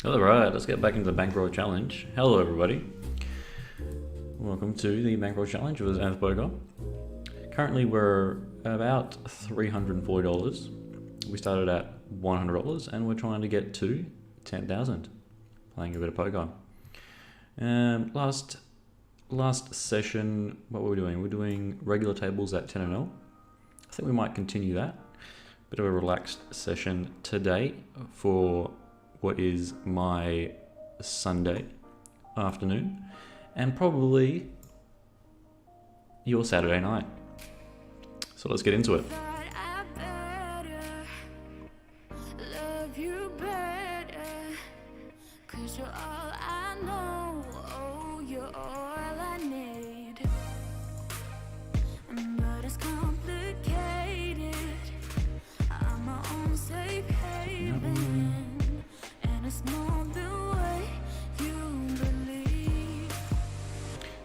Alright, let's get back into the Bankroll Challenge. Hello everybody. Welcome to the Bankroll Challenge with Zenith Poker. Currently we're about $340. We started at $100 and we're trying to get to 10,000. Playing a bit of poker. Last session, what were we doing? We're doing regular tables at 10 ml. I think we might continue that. Bit of a relaxed session today for what is my Sunday afternoon and probably your Saturday night. So let's get into it.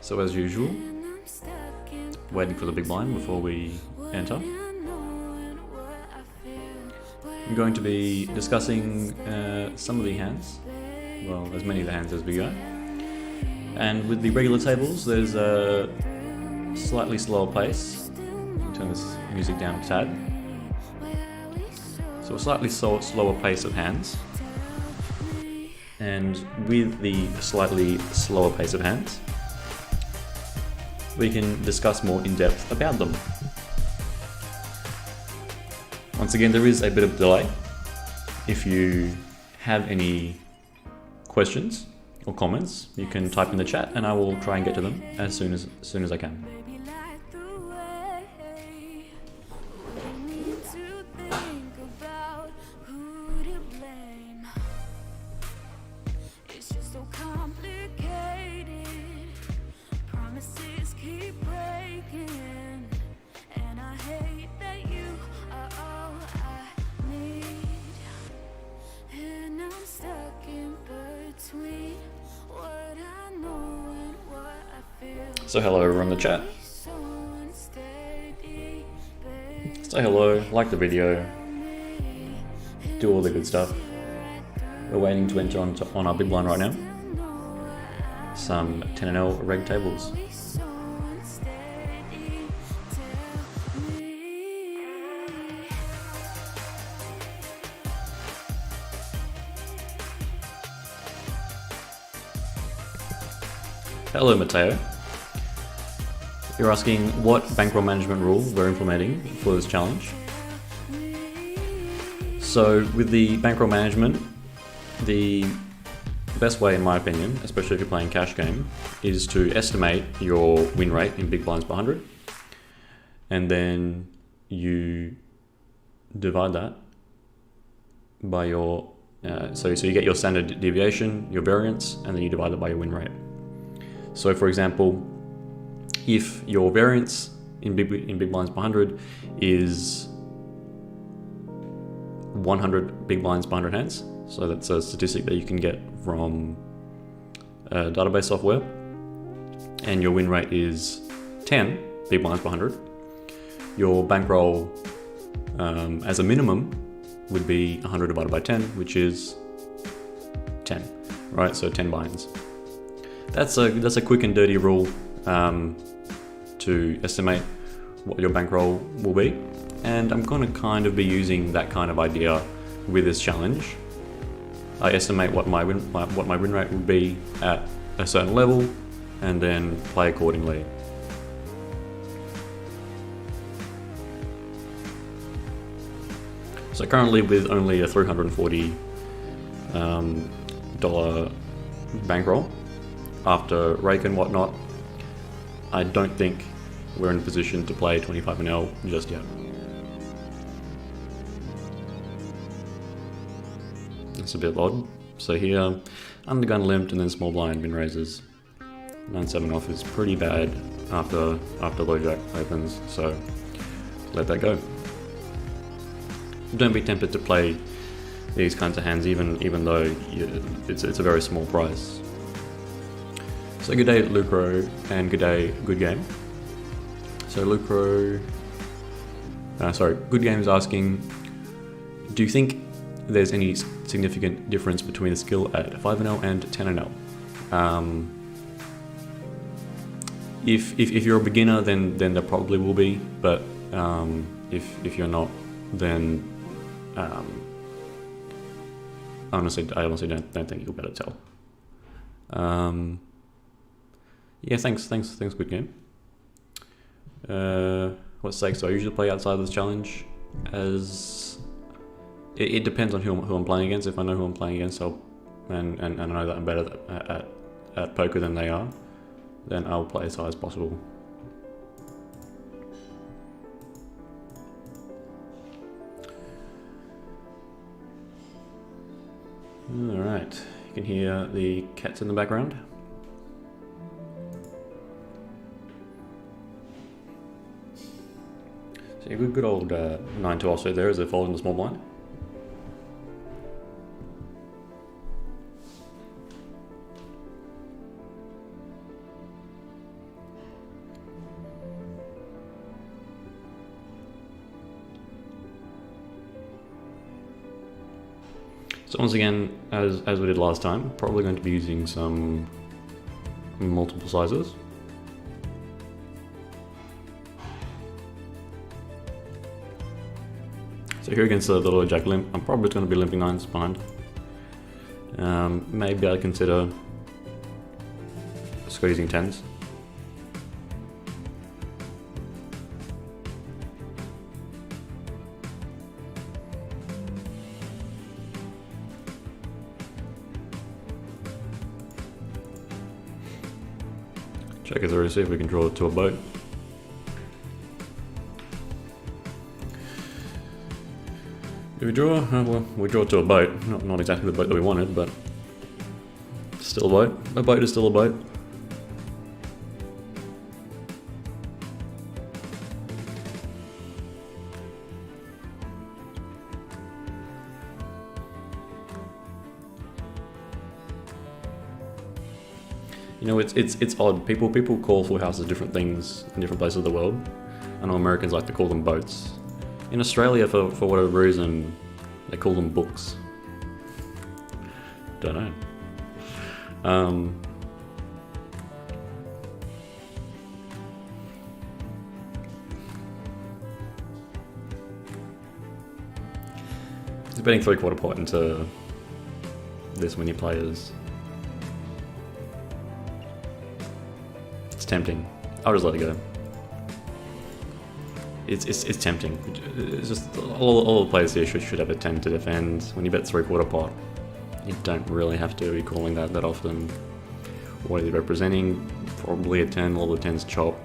So as usual, waiting for the big blind before we enter. I'm going to be discussing some of the hands, well, as many of the hands as we go. And with the regular tables, there's a slightly slower pace. Turn this music down a tad. So a slightly slower pace of hands. And with the slightly slower pace of hands, we can discuss more in depth about them. Once again, there is a bit of delay. If you have any questions or comments, you can type in the chat and I will try and get to them as soon as I can. So hello everyone in the chat. Say hello, like the video, do all the good stuff. We're waiting to enter on our big blind right now. Some 10NL reg tables. Hello Matteo. You're asking what bankroll management rule we're implementing for this challenge. So with the bankroll management, the best way in my opinion, especially if you're playing cash game, is to estimate your win rate in big blinds per 100. And then you divide that by your, so you get your standard deviation, your variance, and then you divide it by your win rate. So for example, if your variance in big blinds per 100 is 100 big blinds per 100 hands, so that's a statistic that you can get from database software, and your win rate is 10 big blinds per 100, your bankroll as a minimum would be 100 divided by 10, which is 10, right? So 10 binds. That's a quick and dirty rule to estimate what your bankroll will be, and I'm going to kind of be using that kind of idea with this challenge. I estimate what my win rate would be at a certain level, and then play accordingly. So currently, with only a $340 bankroll after rake and whatnot, I don't think we're in a position to play 25NL just yet. It's a bit odd. So here, undergun limped and then small blind min raises. 9-7 off is pretty bad after low jack opens, so let that go. Don't be tempted to play these kinds of hands even though it's a very small price. So good day Lucro and good day Good Game. So Lucro, Good Game is asking, do you think there's any significant difference between the skill at 5NL and 10NL. If you're a beginner, then there probably will be, but if you're not, then I honestly don't think you'll be able to tell. Yeah, thanks, good game. What stakes do I usually play outside of this challenge? As it depends on who I'm playing against. If I know who I'm playing against, and I know that I'm better at poker than they are, then I'll play as high as possible. Alright, you can hear the cats in the background. So a good old 9-2 offsuit there as they're folding the small blind. So once again, as we did last time, probably going to be using some multiple sizes. So here against the little jack limp, I'm probably going to be limping 9s behind. Maybe I'd consider squeezing 10s. Check it through, see if we can draw it to a boat. If we draw, well, we draw to a boat. Not exactly the boat that we wanted, but still a boat. A boat is still a boat. You know, it's odd. People call full houses different things in different places of the world. I know Americans like to call them boats. In Australia, for whatever reason, they call them books. Don't know. Just betting 3/4 pot into this many players. It's tempting. I'll just let it go. It's tempting. It's just all the players here should have a 10 to defend. When you bet 3/4 pot, you don't really have to be calling that often. What are you representing? Probably a 10. All the 10s chop.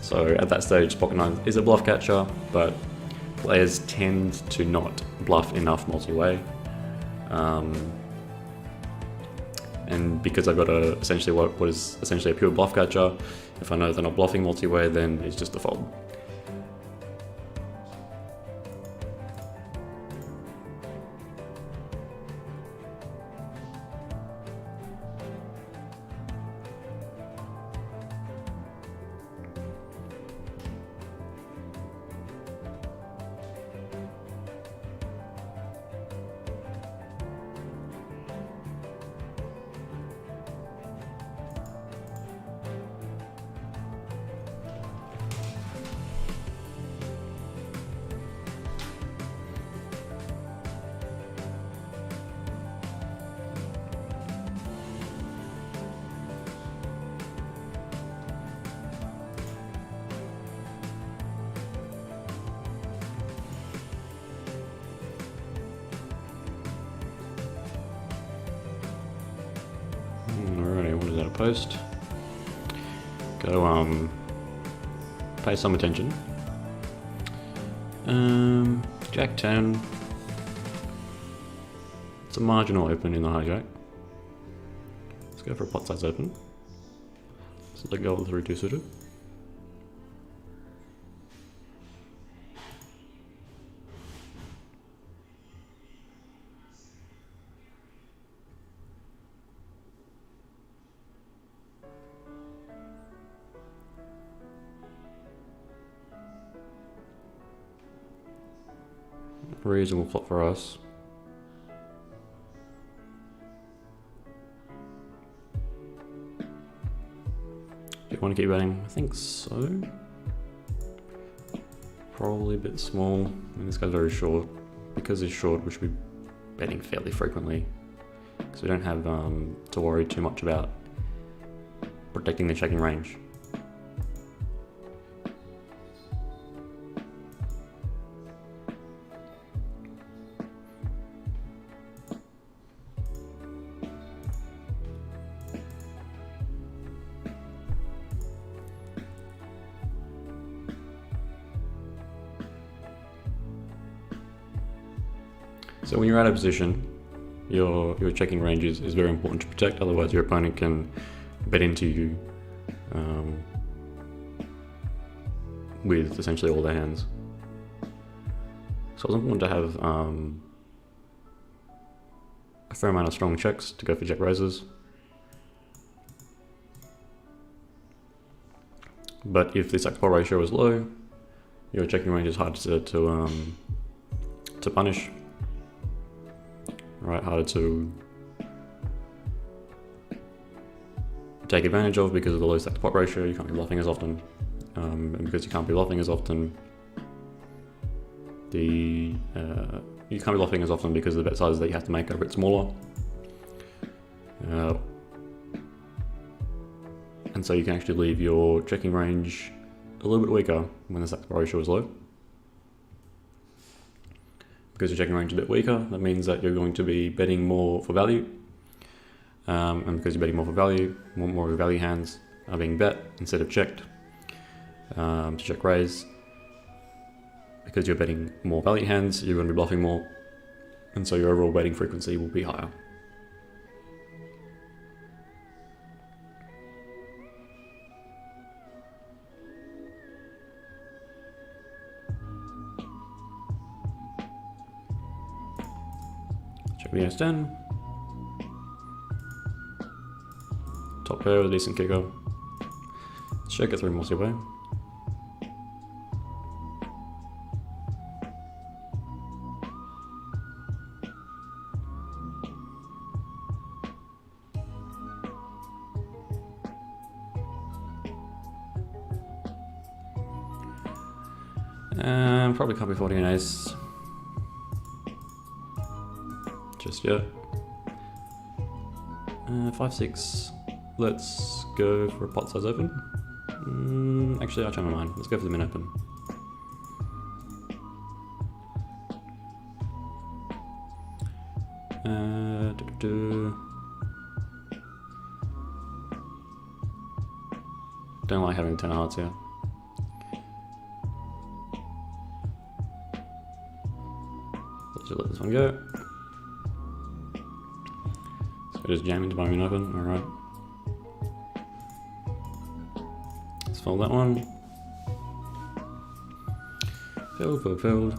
So at that stage, pocket 9 is a bluff catcher, but players tend to not bluff enough multi-way. And because I've got essentially what is essentially a pure bluff catcher, if I know they're not bluffing multi-way, then it's just a fold. Post. Go pay some attention. Jack 10. It's a marginal open in the hijack. Let's go for a pot size open. So let go of the 3-2 suited. Reasonable flop for us. Do you want to keep betting? I think so. Probably a bit small. I mean, this guy's very short. Because he's short, we should be betting fairly frequently. Because we don't have to worry too much about protecting the checking range. So when you're out of position, your checking range is very important to protect, otherwise your opponent can bet into you with essentially all their hands. So it's important to have a fair amount of strong checks to go for check raises. But if the stack-to-pot ratio is low, your checking range is hard to punish. Right, harder to take advantage of because of the low stack-to-pot ratio. You can't be bluffing as often, and because you can't be bluffing as often, you can't be bluffing as often because the bet sizes that you have to make are a bit smaller, and so you can actually leave your checking range a little bit weaker when the stack-to-pot ratio is low. Because your checking range is a bit weaker, that means that you're going to be betting more for value. And because you're betting more for value, more of your value hands are being bet instead of checked to check raise. Because you're betting more value hands, you're going to be bluffing more, and so your overall betting frequency will be higher. Check the S10. Top pair with a decent kicker. Check it 3 more way. Probably can't be folding an ace just yet. 5-6. Let's go for a pot size open. Actually, I'll change my mind. Let's go for the min open. Don't like having 10 hearts here. Let's just let this one go. So just jam into my min open. Alright. Let's fold that one. Fold.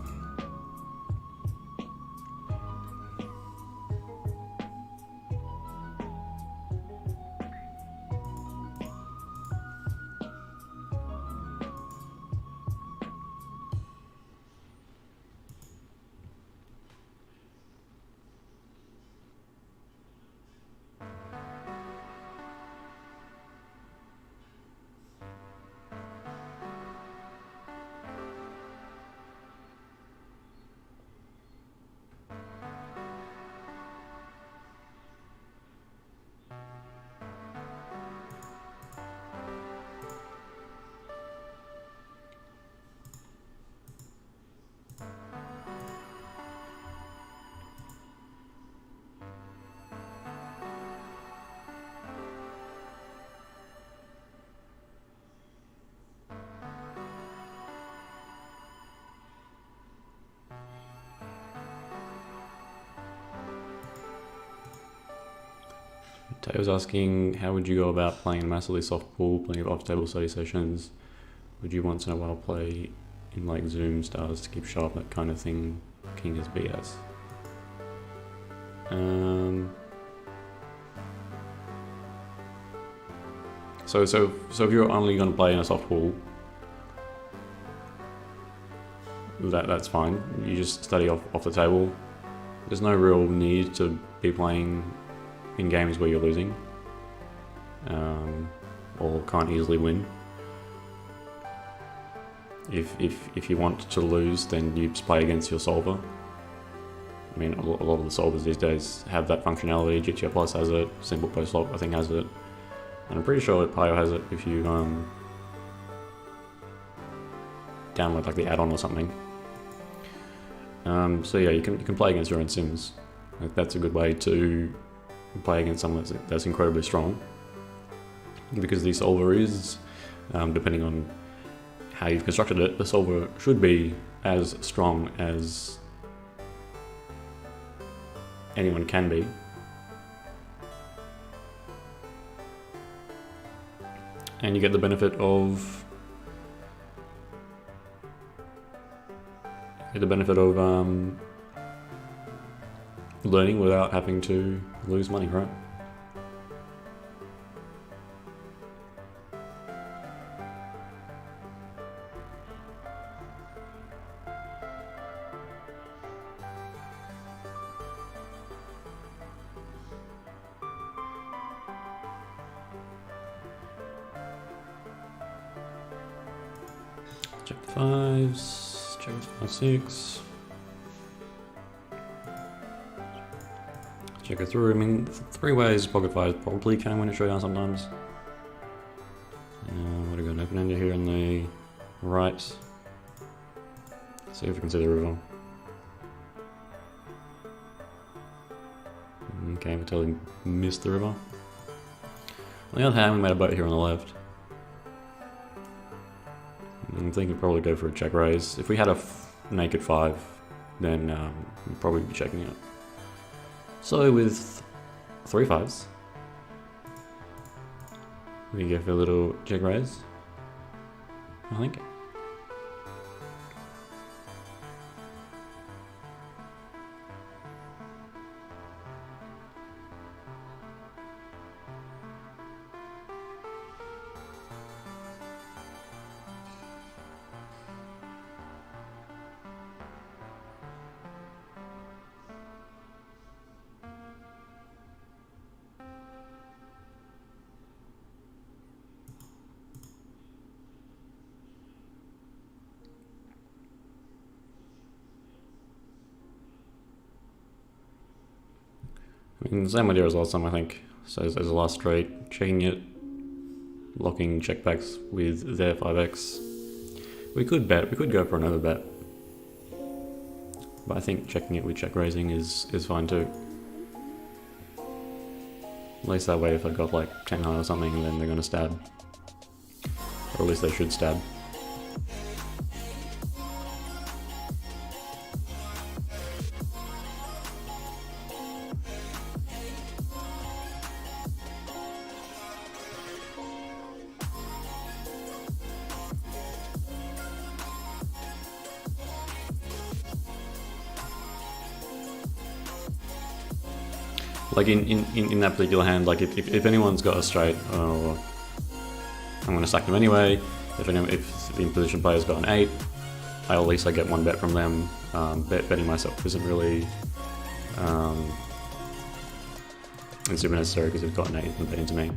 Tay was asking, how would you go about playing a massively soft pool, plenty of off-table study sessions? Would you once in a while play in like Zoom stars to keep sharp, that kind of thing? King is BS. So if you're only going to play in a soft pool, that's fine. You just study off the table. There's no real need to be playing in games where you're losing or can't easily win. If you want to lose, then you just play against your solver. I mean, a lot of the solvers these days have that functionality. GTO Plus has it, Simple Postflop I think has it, and I'm pretty sure Pio has it if you download like the add-on or something. So yeah, you can play against your own sims. Like, that's a good way to play against someone that's incredibly strong, because the solver is, depending on how you've constructed it, the solver should be as strong as anyone can be. And you get the benefit of learning without having to lose money, right? Check the fives, check the 5-6. Check it through. I mean, 3 ways pocket fives probably can win a showdown sometimes. What do we got? An open ender here on the right. Let's see if we can see the river. Okay, we totally missed the river. On the other hand, we made a boat here on the left. I'm thinking probably go for a check raise. If we had a naked 5, then we'd probably be checking it. So with 3 5s, we can go for a little check raise, I think. I mean, the same idea as last time, I think. So as a last straight, checking it, locking checkbacks with their 5x. We could go for another bet. But I think checking it with check raising is fine too. At least that way if I got like 10 high or something, then they're gonna stab. Or at least they should stab. Like in that particular hand, like if anyone's got a straight, I'm going to stack them anyway. If the in-position player's got an 8, at least I get one bet from them. Betting myself isn't really it's super necessary because they've got an 8 and bet into me.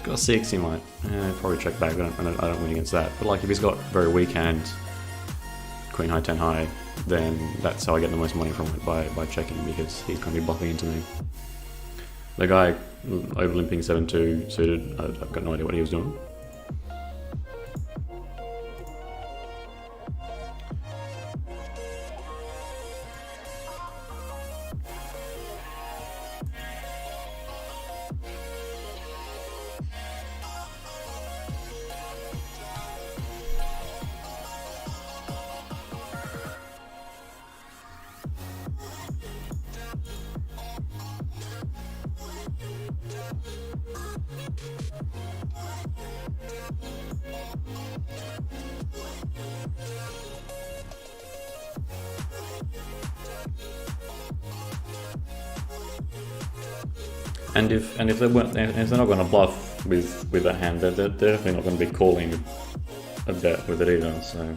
Got a 6, he might probably check back. I don't win against that. But like if he's got very weak hand, queen high, 10 high, then that's how I get the most money from it, by checking, because he's going to be bluffing into me. The guy overlimping 7-2 suited, I've got no idea what he was doing. And if they're not going to bluff with that hand, they're definitely not going to be calling a bet with it either. So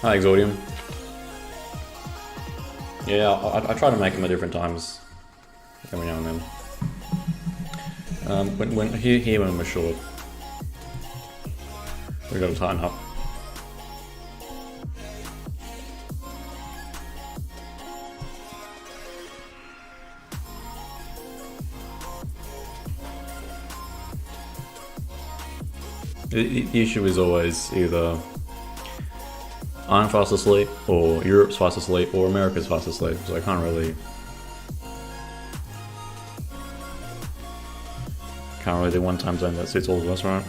Hi, Exordium. Yeah, I try to make them at different times every now and then. When we're short, we got to tighten up. The issue is always either I'm fast asleep, or Europe's fast asleep, or America's fast asleep, so I can't really do one time zone that suits all of us, right?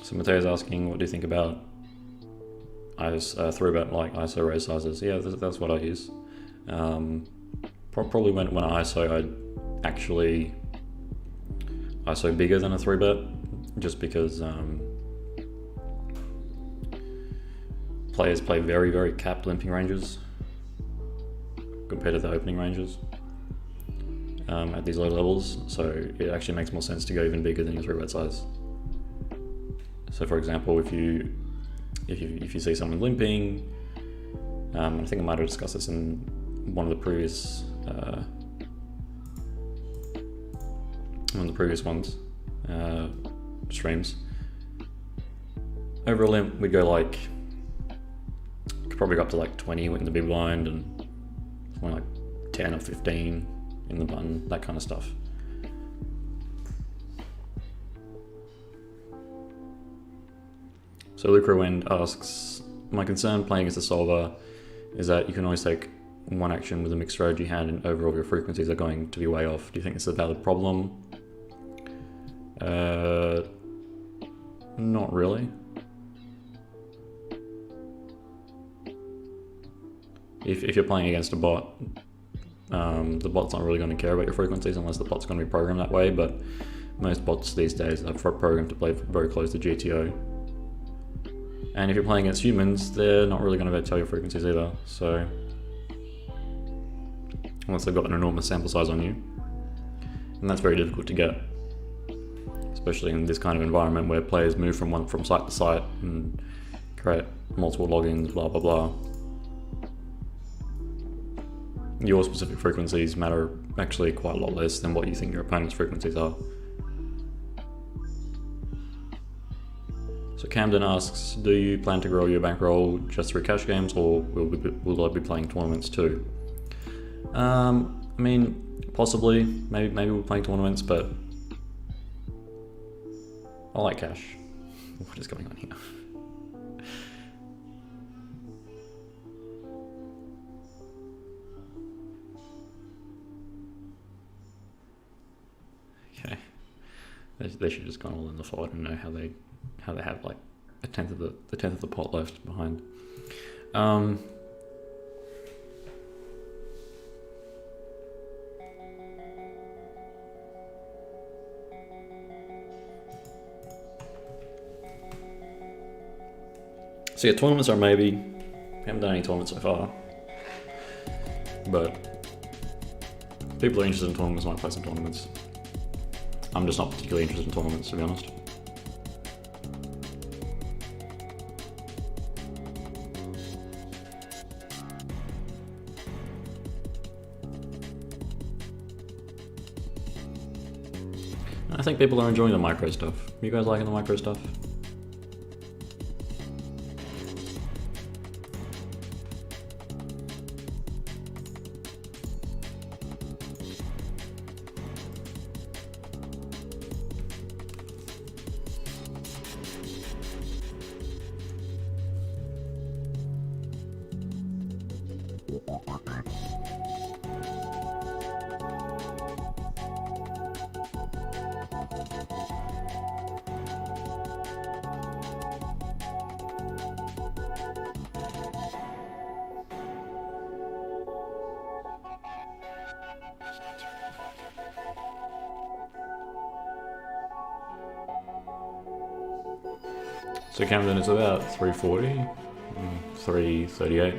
So Mateo's asking, what do you think about three-bet like ISO raise sizes? Yeah, that's what I use. Probably when I ISO, I'd actually ISO bigger than a three-bet, just because players play very, very capped limping ranges compared to the opening ranges at these low levels. So it actually makes more sense to go even bigger than your three-bet size. So for example, if you see someone limping, I think I might have discussed this in one of the previous streams. Over a limp, we'd go like, could probably go up to like 20 in the big blind and something like 10 or 15 in the button, that kind of stuff. So Luke Wind asks, my concern playing against a solver is that you can always take one action with a mixed strategy hand and overall your frequencies are going to be way off. Do you think it's a valid problem? Not really. If you're playing against a bot, the bot's not really going to care about your frequencies unless the bot's going to be programmed that way, but most bots these days are programmed to play very close to GTO. And if you're playing against humans, they're not really going to be able to tell your frequencies either, so unless they've got an enormous sample size on you. And that's very difficult to get, especially in this kind of environment where players move from site to site and create multiple logins, blah blah blah. Your specific frequencies matter actually quite a lot less than what you think your opponent's frequencies are. So Camden asks, do you plan to grow your bankroll just through cash games, or will I be playing tournaments too? I mean, possibly, maybe we're playing tournaments, but I like cash. What is going on here? Okay, they should just go all in the fight and know how they have like a tenth of the pot left behind. So yeah, tournaments are maybe. We haven't done any tournaments so far, but people are interested in tournaments might play some tournaments. I'm just not particularly interested in tournaments, to be honest. I think people are enjoying the micro stuff. You guys liking the micro stuff? So Camden is about 340, 338,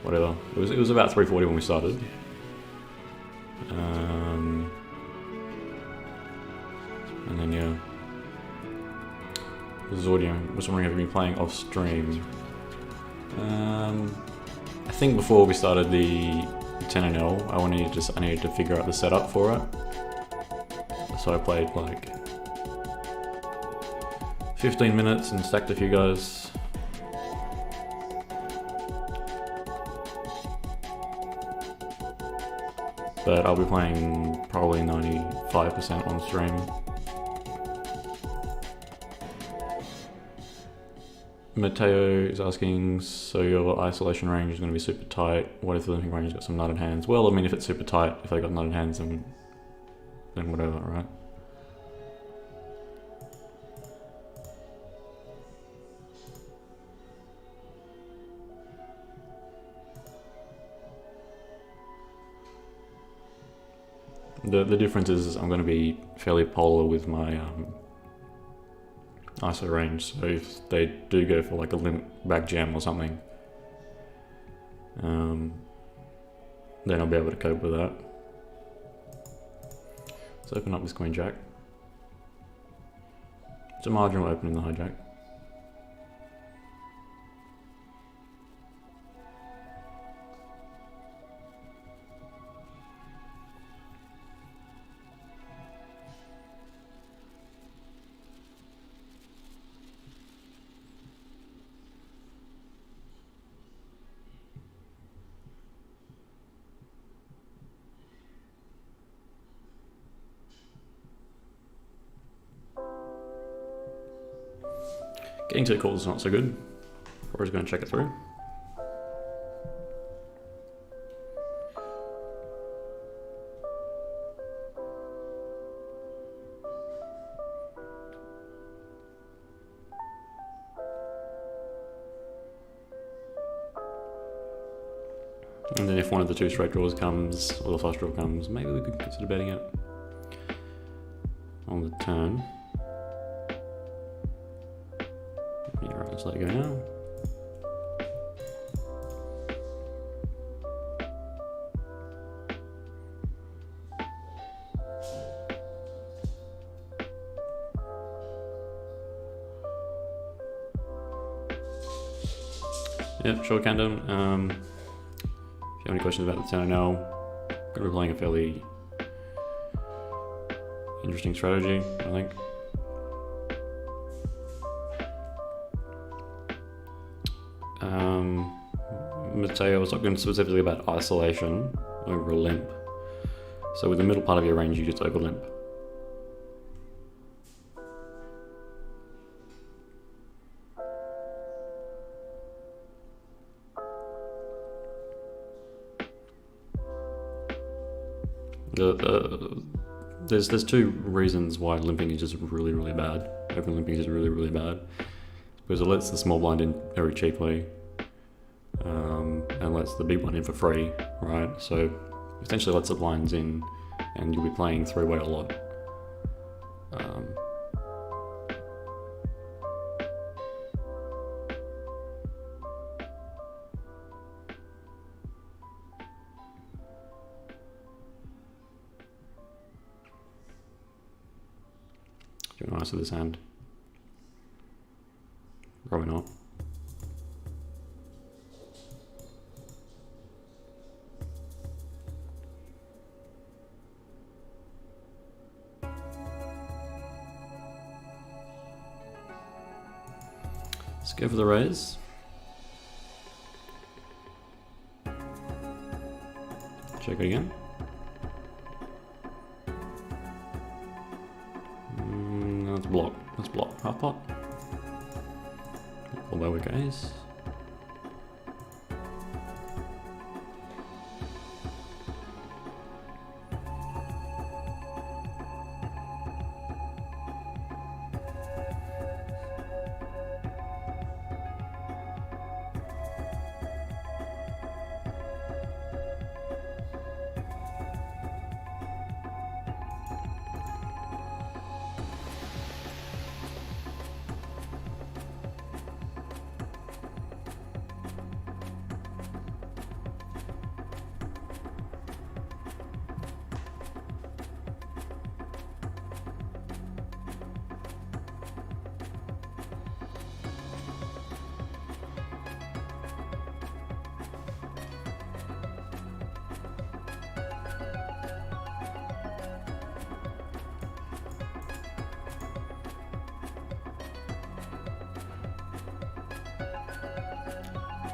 whatever. It was about 340 when we started. And then yeah, this is audio. I was wondering if you've been playing off stream. I think before we started the 10NL, I needed to figure out the setup for it. So I played like 15 minutes and stacked a few guys. But I'll be playing probably 95% on stream. Mateo is asking, so your isolation range is going to be super tight. What if the limping range has got some nutted hands? Well, I mean, if it's super tight, if they got nutted hands, then whatever, right? The difference is I'm going to be fairly polar with my ISO range, so if they do go for like a limp back jam or something, then I'll be able to cope with that. Let's open up this queen jack. It's a marginal open in the hijack. Getting to the calls is not so good. We're just going to check it through. And then if one of the two straight draws comes, or the flush draw comes, maybe we could consider betting it on the turn. Let's let it go now. Yep, sure, Camden. If you have any questions about the 10NL, I'm going to be playing a fairly interesting strategy, I think. Mateo was talking specifically about isolation over a limp. So with the middle part of your range, you just over limp. There's two reasons why limping is just really, really bad. Open limping is really, really bad. Because it lets the small blind in very cheaply. And lets the big blind in for free, right? So essentially lets the blinds in and you'll be playing three-way a lot. Do you want to answer this hand? Probably not. Let's go for the raise. Check it again. Let's block. Let's block. Half pot. Lower guys.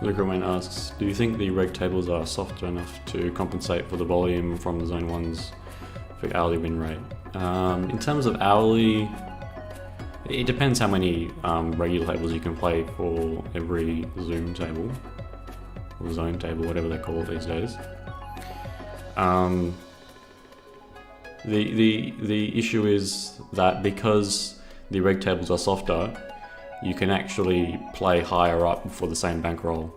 Luke Romain asks, do you think the reg tables are soft enough to compensate for the volume from the zone ones for hourly win rate? In terms of hourly, it depends how many regular tables you can play for every Zoom table, or zone table, whatever they call it these days. The issue is that because the reg tables are softer, you can actually play higher up for the same bankroll.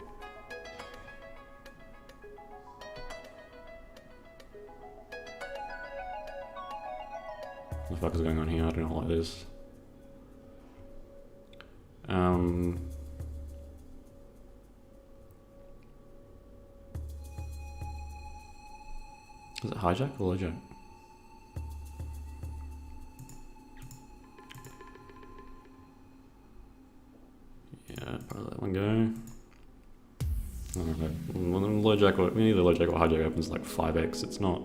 What the fuck is going on here? I don't know what it is. Is it hijack or low jack? Yeah, probably let one go. I don't know. Low jack, we need the low jack or hijack opens like 5x. It's not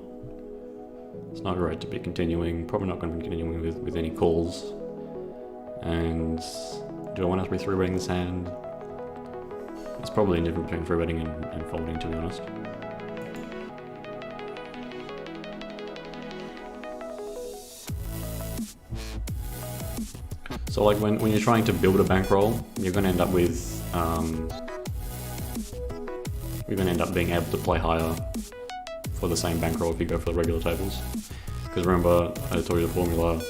great to be continuing. Probably not going to be continuing with any calls. And do I want to be 3-betting this hand? It's probably indifferent between 3-betting and folding, to be honest. So like when you're trying to build a bankroll, you're going to end up with you're going to end up being able to play higher for the same bankroll if you go for the regular tables. Because remember, I told you the formula,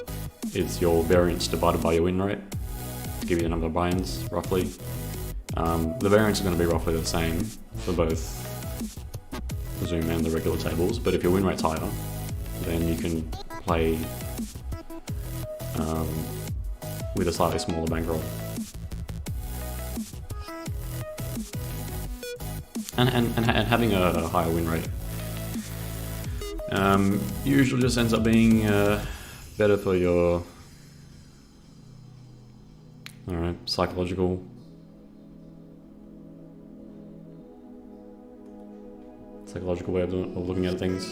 it's your variance divided by your win rate to give you the number of buy-ins, roughly. The variance is going to be roughly the same for both the Zoom and the regular tables, but if your win rate's higher, then you can play with a slightly smaller bankroll. And having a higher win rate usually just ends up being better for your psychological way of looking at things,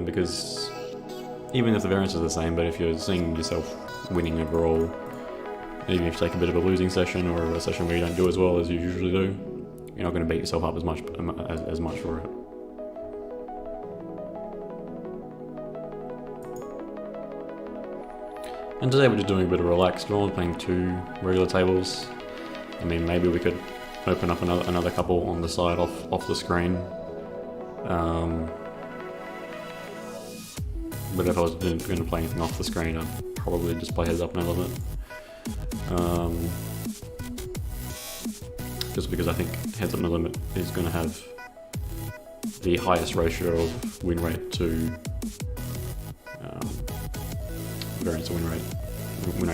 because even if the variance is the same, but if you're seeing yourself winning overall, even if you take a bit of a losing session or a session where you don't do as well as you usually do, you're not going to beat yourself up as much for it. And today we're just doing a bit of relaxed. We're only playing 2 regular tables. I mean, maybe we could open up another couple on the side off the screen. But if I was going to play anything off the screen, I'd probably just play heads up no limit. Just because I think heads up no limit is going to have the highest ratio of win rate to variance to win rate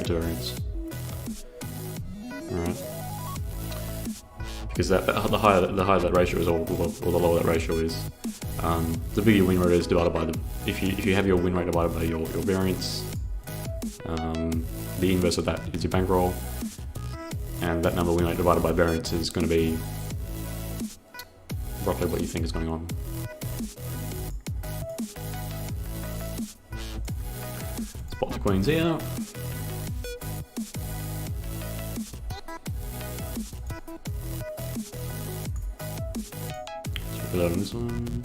to variance. Alright. Because the higher that ratio is, or the lower that ratio is, the bigger your win rate is divided by if you have your win rate divided by your variance, the inverse of that is your bankroll, and that number win rate divided by variance is going to be roughly what you think is going on. Spot the queens here. better than this one.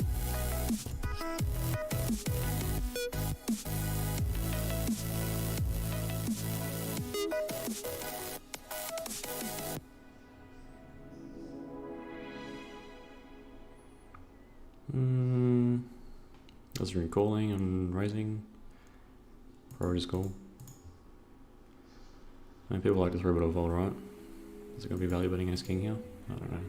That's recalling and raising. Priority's cool. I mean, people like to 3-bet or fold, right? Is it going to be value betting ace king here? I don't know.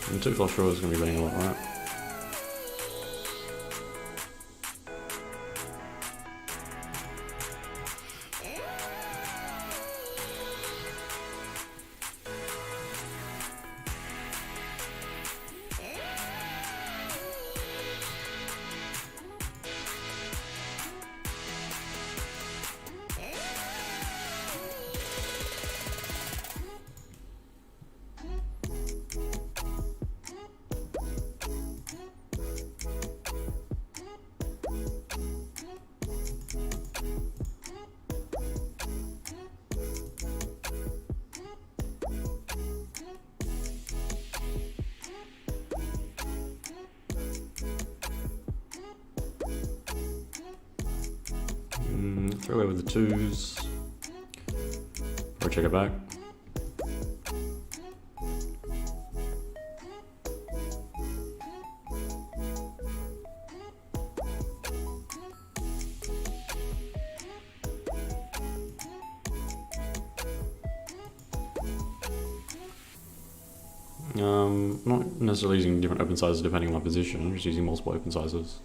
And 2 flush draw is going to be betting a lot, right? Throw away with the 2s. Or check it back. Not necessarily using different open sizes depending on my position, I'm just using multiple open sizes.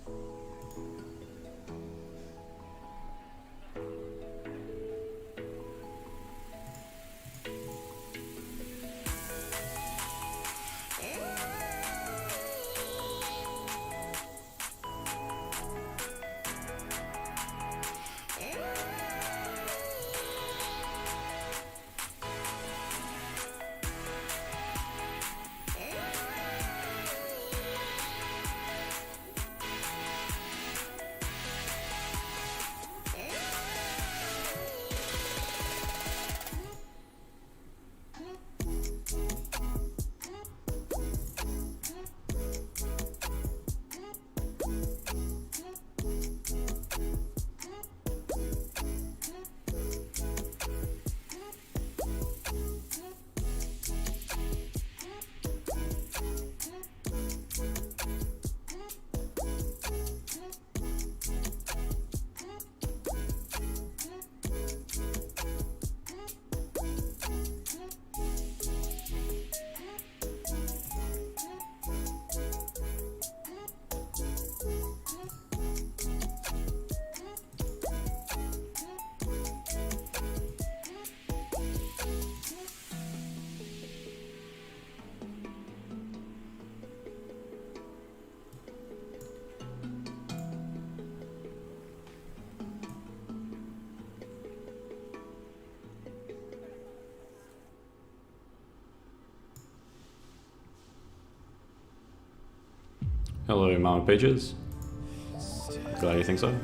Hello, Mama Peaches. Glad you think so.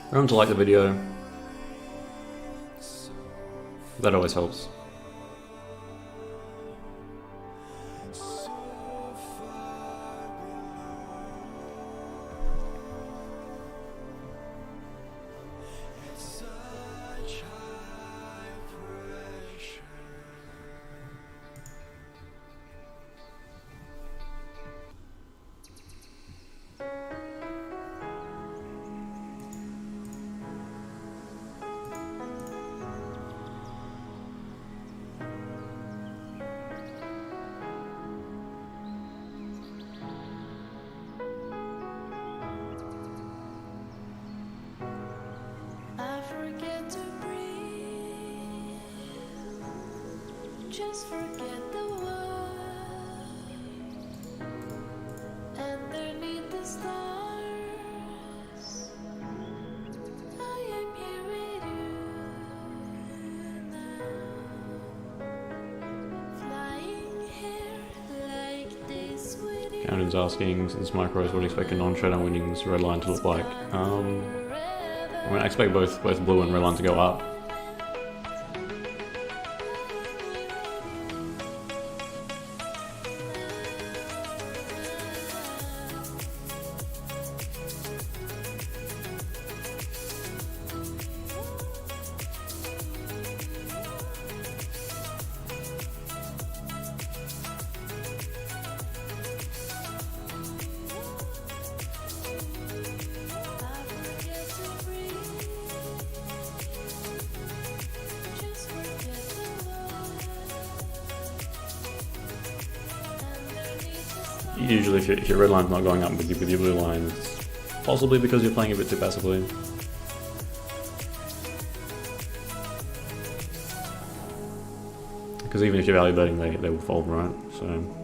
Remember to like the video. That always helps. Just forget the world. is asking, since micros, what do you expect a non-showdown winnings red line to look like? I mean, I expect both blue and red line to go up. Usually if your red line's not going up with your blue line, it's possibly because you're playing a bit too passively. Because even if you're value betting, they will fold, right? So.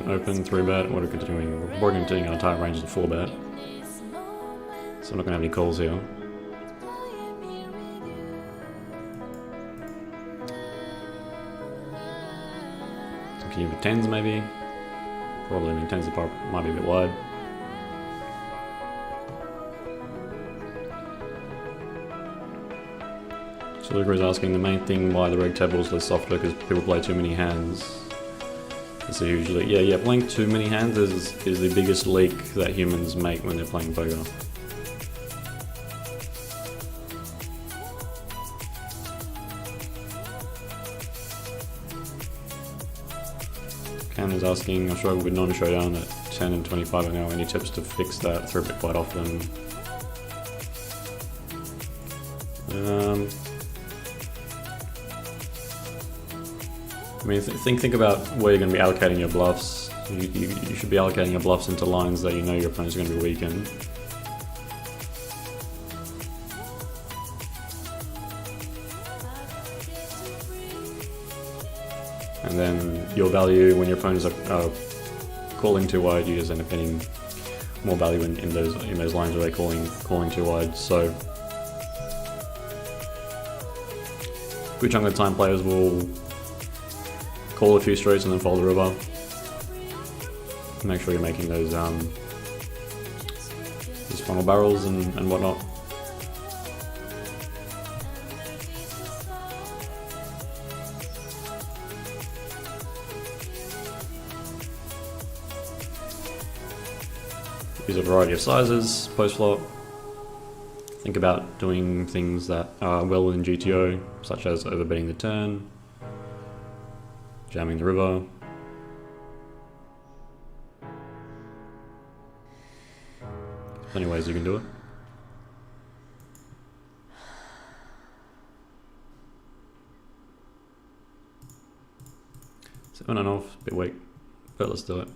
Open 3-bet, what are we continuing? We're continuing our target range of 4-bet. So I'm not going to have any calls here. Continue with 10s maybe. Probably, I mean 10s might be a bit wide. So Luca is asking, the main thing why the reg table is less softer because people play too many hands. So usually, yeah, playing too many hands is the biggest leak that humans make when they're playing poker. Ken is asking, I struggle with non-showdown at 10 and 25 an hour. Any tips to fix that? Throw it quite often. I mean, think about where you're going to be allocating your bluffs. You should be allocating your bluffs into lines that you know your opponent's going to be weak in. And then your value when your opponents are calling too wide, you just end up getting more value in those lines where they're calling too wide. So a good chunk of the time players will call a few straights and then fold the river. Make sure you're making those funnel barrels and whatnot. Use a variety of sizes, post-flop. Think about doing things that are well within GTO, such as overbetting the turn, jamming the river. Plenty of ways you can do it. 7 and off, a bit weak, but let's do it.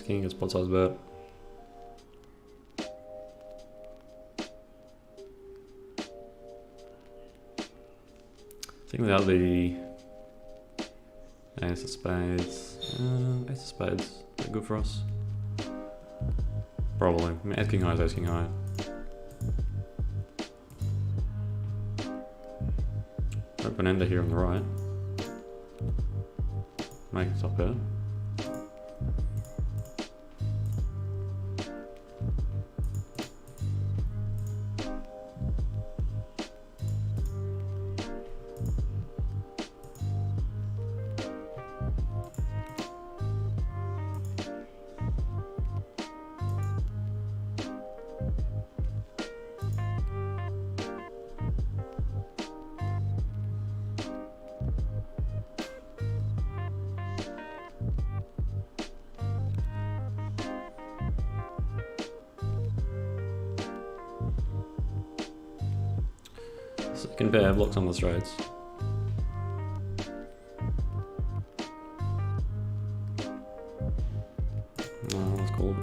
King is pot size bet. I think without the ace of spades, ace of spades, is that good for us? Probably. I mean, ace king high is ace king high. Open ender here on the right. Make it top pair. Second pair blocks on the straights. Oh, that's cool.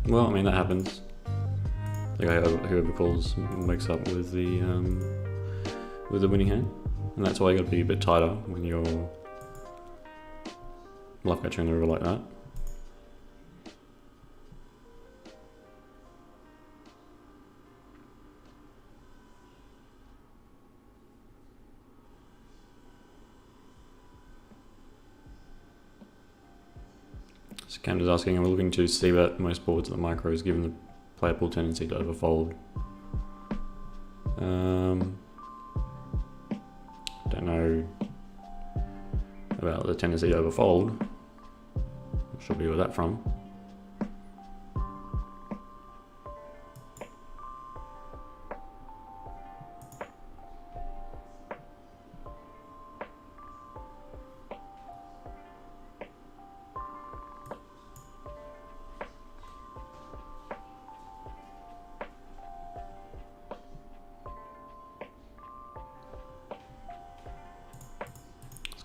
Well, I mean, that happens. The guy whoever calls wakes up with the winning hand, and that's why you got to be a bit tighter when you're bluff catching the river like that. So Camden's asking, I'm looking to see bet most boards at the micros given the player pool tendency to overfold. Don't know about the tendency to overfold. Not sure where that from.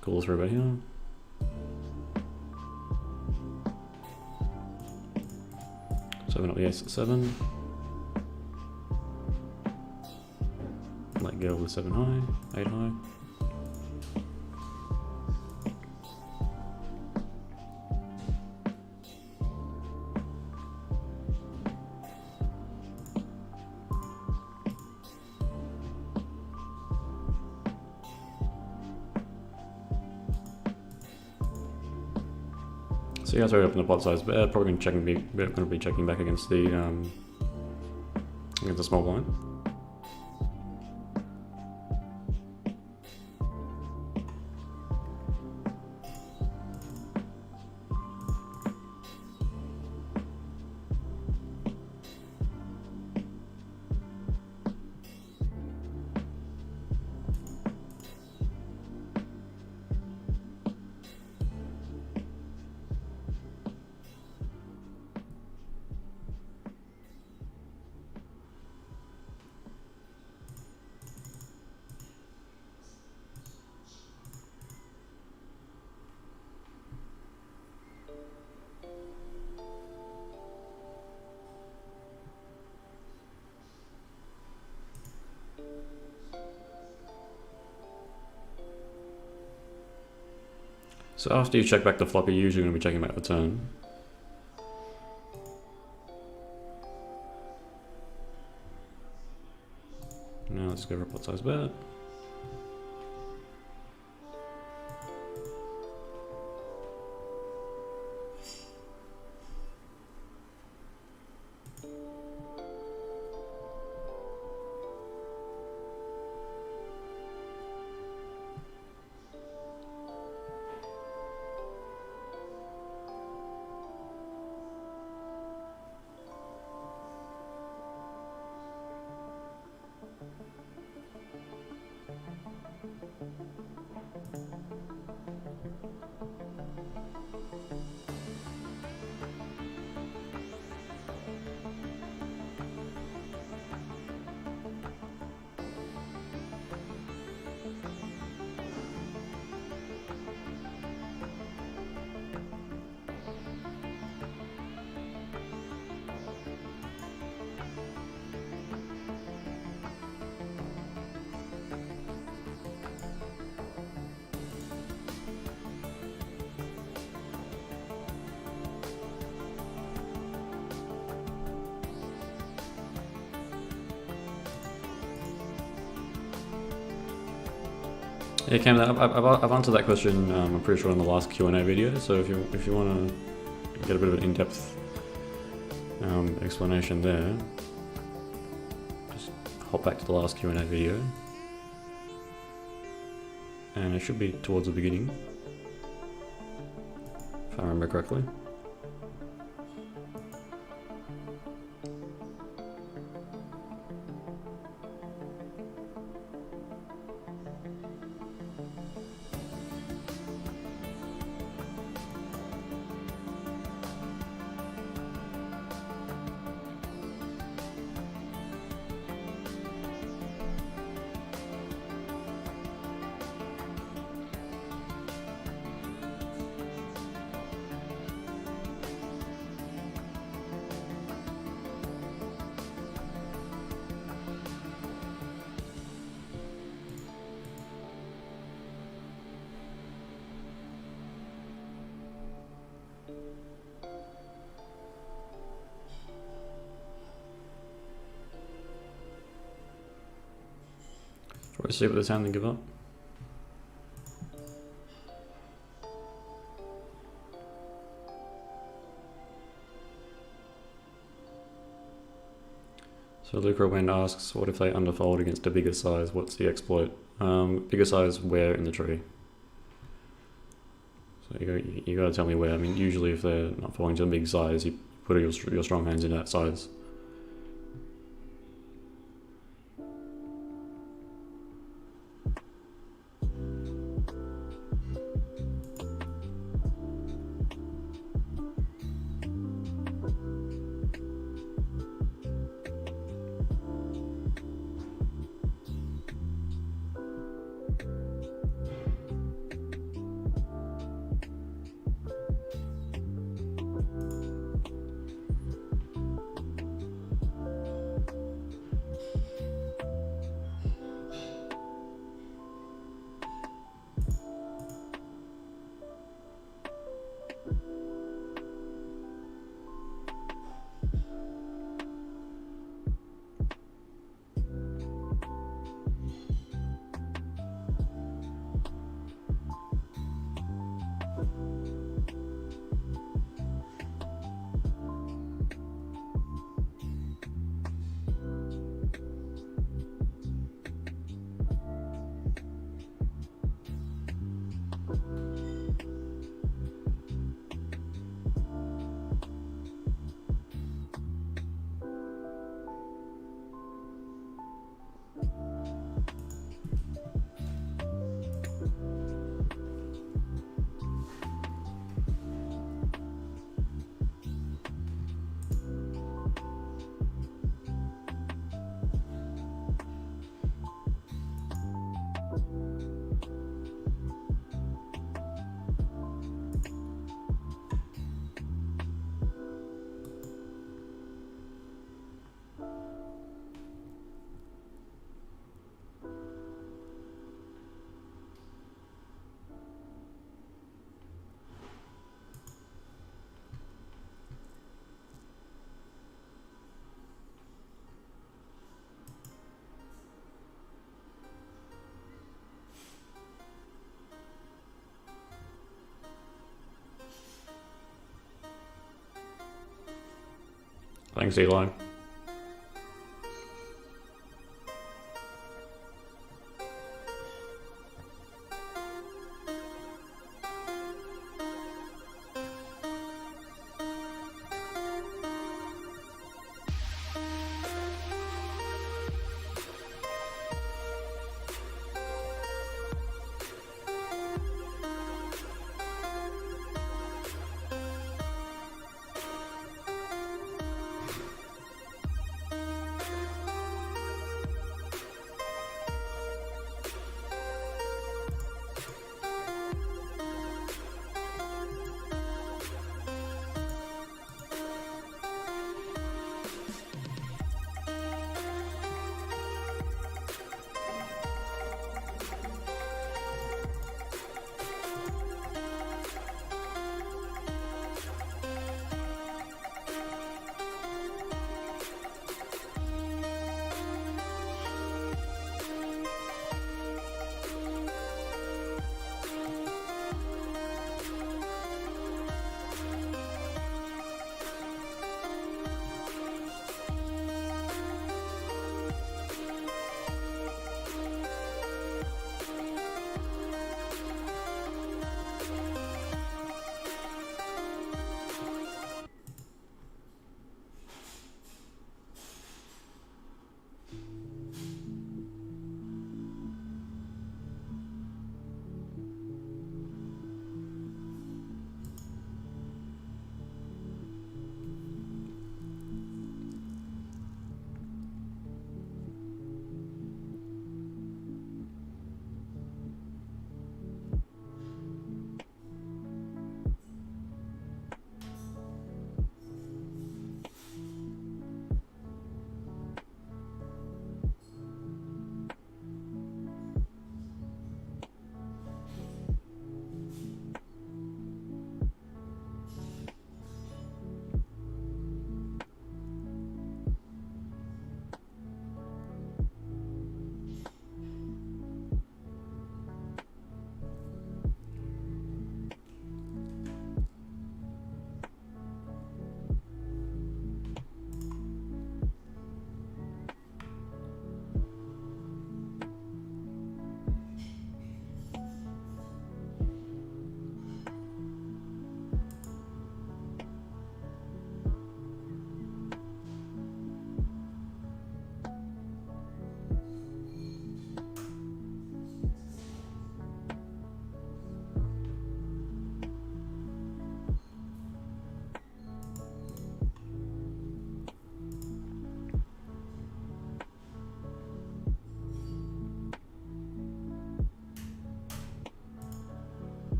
Call through right here. Seven up the ace at 7. Let go with 7 high, 8 high. So yeah, sorry, open the pot size, but probably going to be checking back against the small blind. So after you check back the flop, you're usually going to be checking back the turn. Now let's go for a pot size bet. Yeah, Cam, I've answered that question. I'm pretty sure in the last Q&A video. So if you want to get a bit of an in-depth explanation there, just hop back to the last Q&A video, and it should be towards the beginning, if I remember correctly. Probably see what this hand and give up. So Luca Wen asks, what if they underfold against a bigger size? What's the exploit? Bigger size where in the tree? So you gotta tell me where. I mean, usually if they're not falling to a big size, you put your strong hands in that size. Thanks, Eli.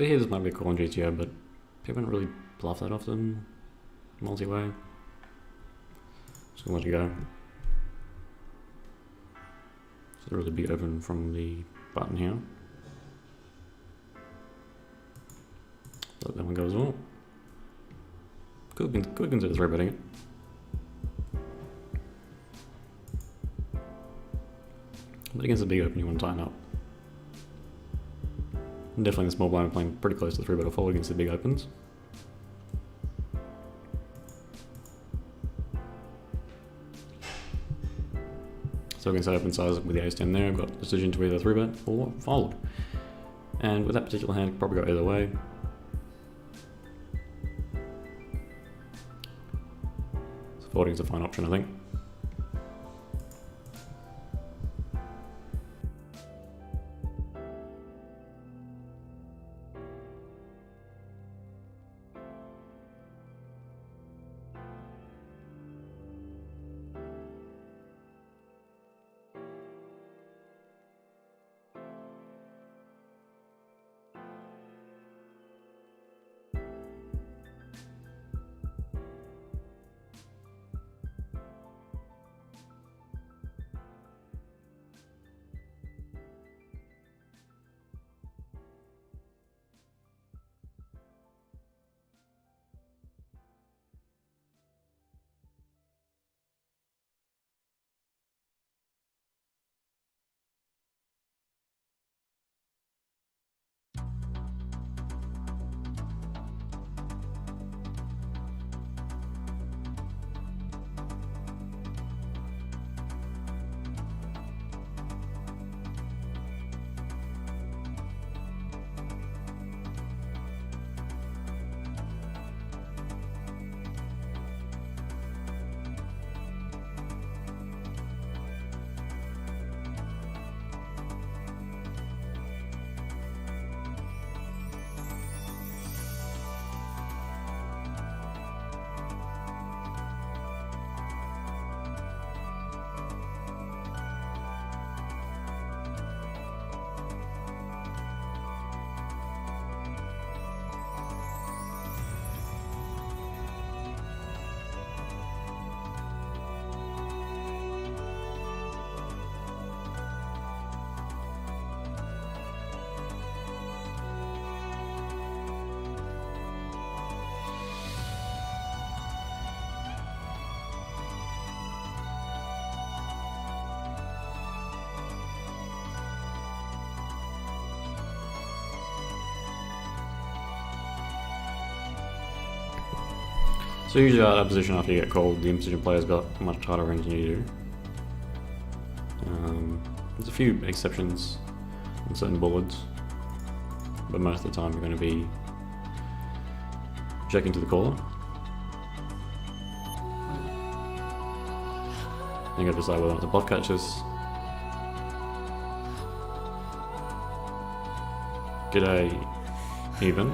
So here this might be a call on GTO, but people don't really bluff that often. Multi-way. Just gonna let it go. So there was a big open from the button here. Let that one go as well. Could consider 3-betting it. But against a big open, you want to tighten up. And definitely in the small blind, we're playing pretty close to 3-bet or fold against the big opens. So against that open size with the ace-10 there, I've got a decision to either 3-bet or fold. And with that particular hand, it could probably go either way. So folding is a fine option, I think. So usually out of position after you get called, the in-position player's got a much tighter range than you do. There's a few exceptions on certain boards, but most of the time you're going to be checking to the caller. You got to decide whether or not to bluff catch this. G'day, even.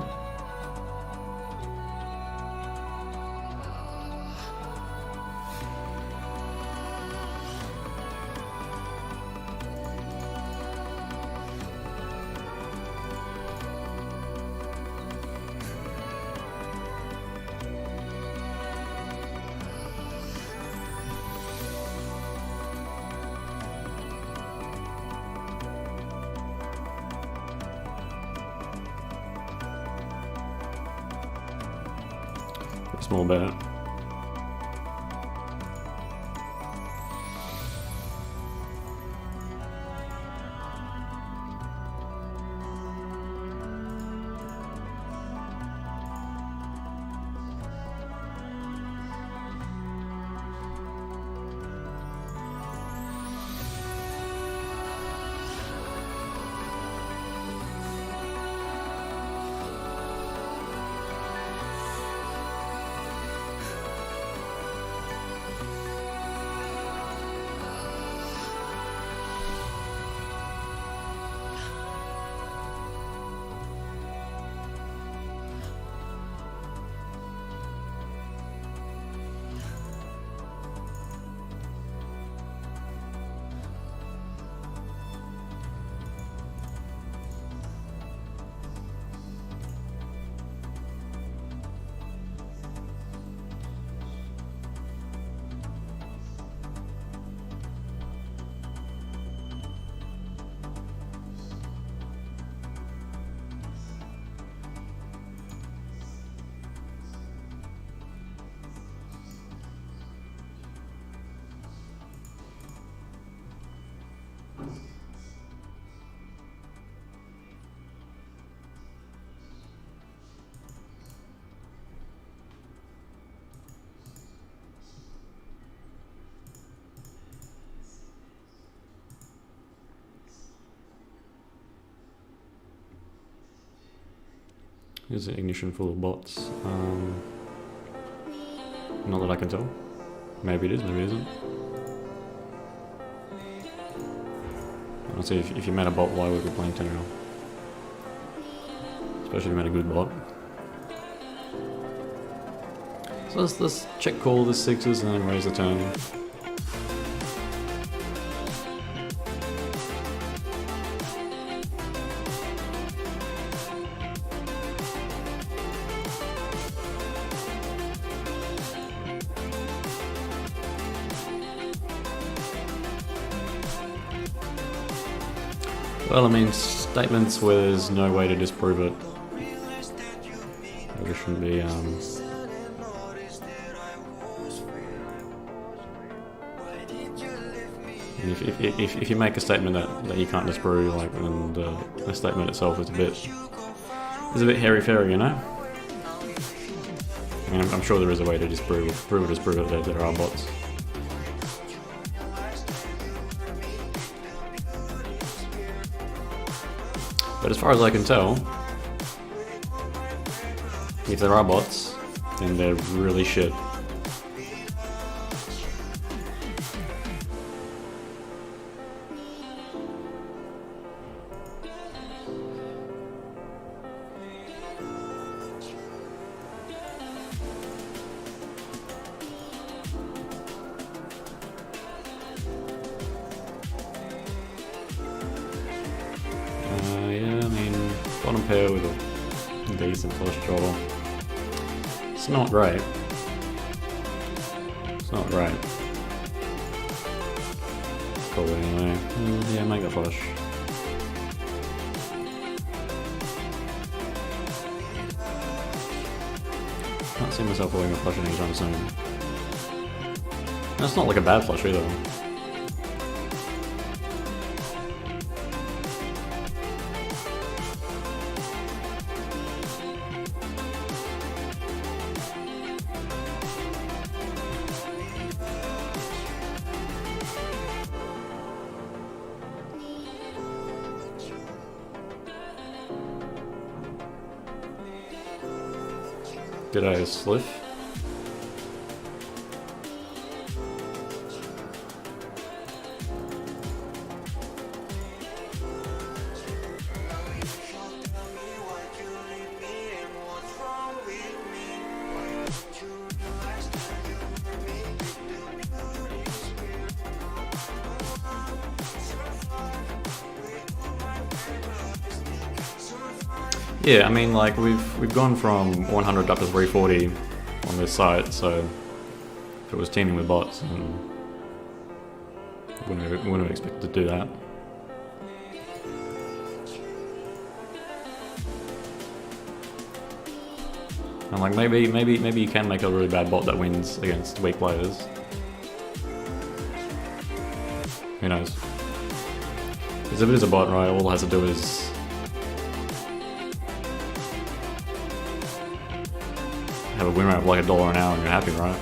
Small bet. Here's an ignition full of bots. Not that I can tell. Maybe it is, maybe it isn't. Honestly, if you met a bot, why would we be playing 10 real? Especially if you met a good bot. So let's check call the sixes and then raise the turn. Well, I mean, statements where there's no way to disprove it, there shouldn't be, and if you make a statement that you can't disprove, like, then the statement itself is a bit hairy-fairy, you know? I mean, I'm sure there is a way to disprove it that there are bots. But as far as I can tell, if there are bots, then they're really shit. Bottom pair with a decent flush draw. It's not great. It's not great. Call it anyway. Yeah, make a flush. Can't see myself holding a flush anytime soon. That's not like a bad flush either. Did I sliff? Yeah, I mean, like, we've gone from 100 up to 340 on this site, so if it was teaming with bots, then wouldn't have expected to do that. And like, maybe you can make a really bad bot that wins against weak players. Who knows? Because if it is a bot, right, all it has to do is have a win rate of like $1 an hour and you're happy, right?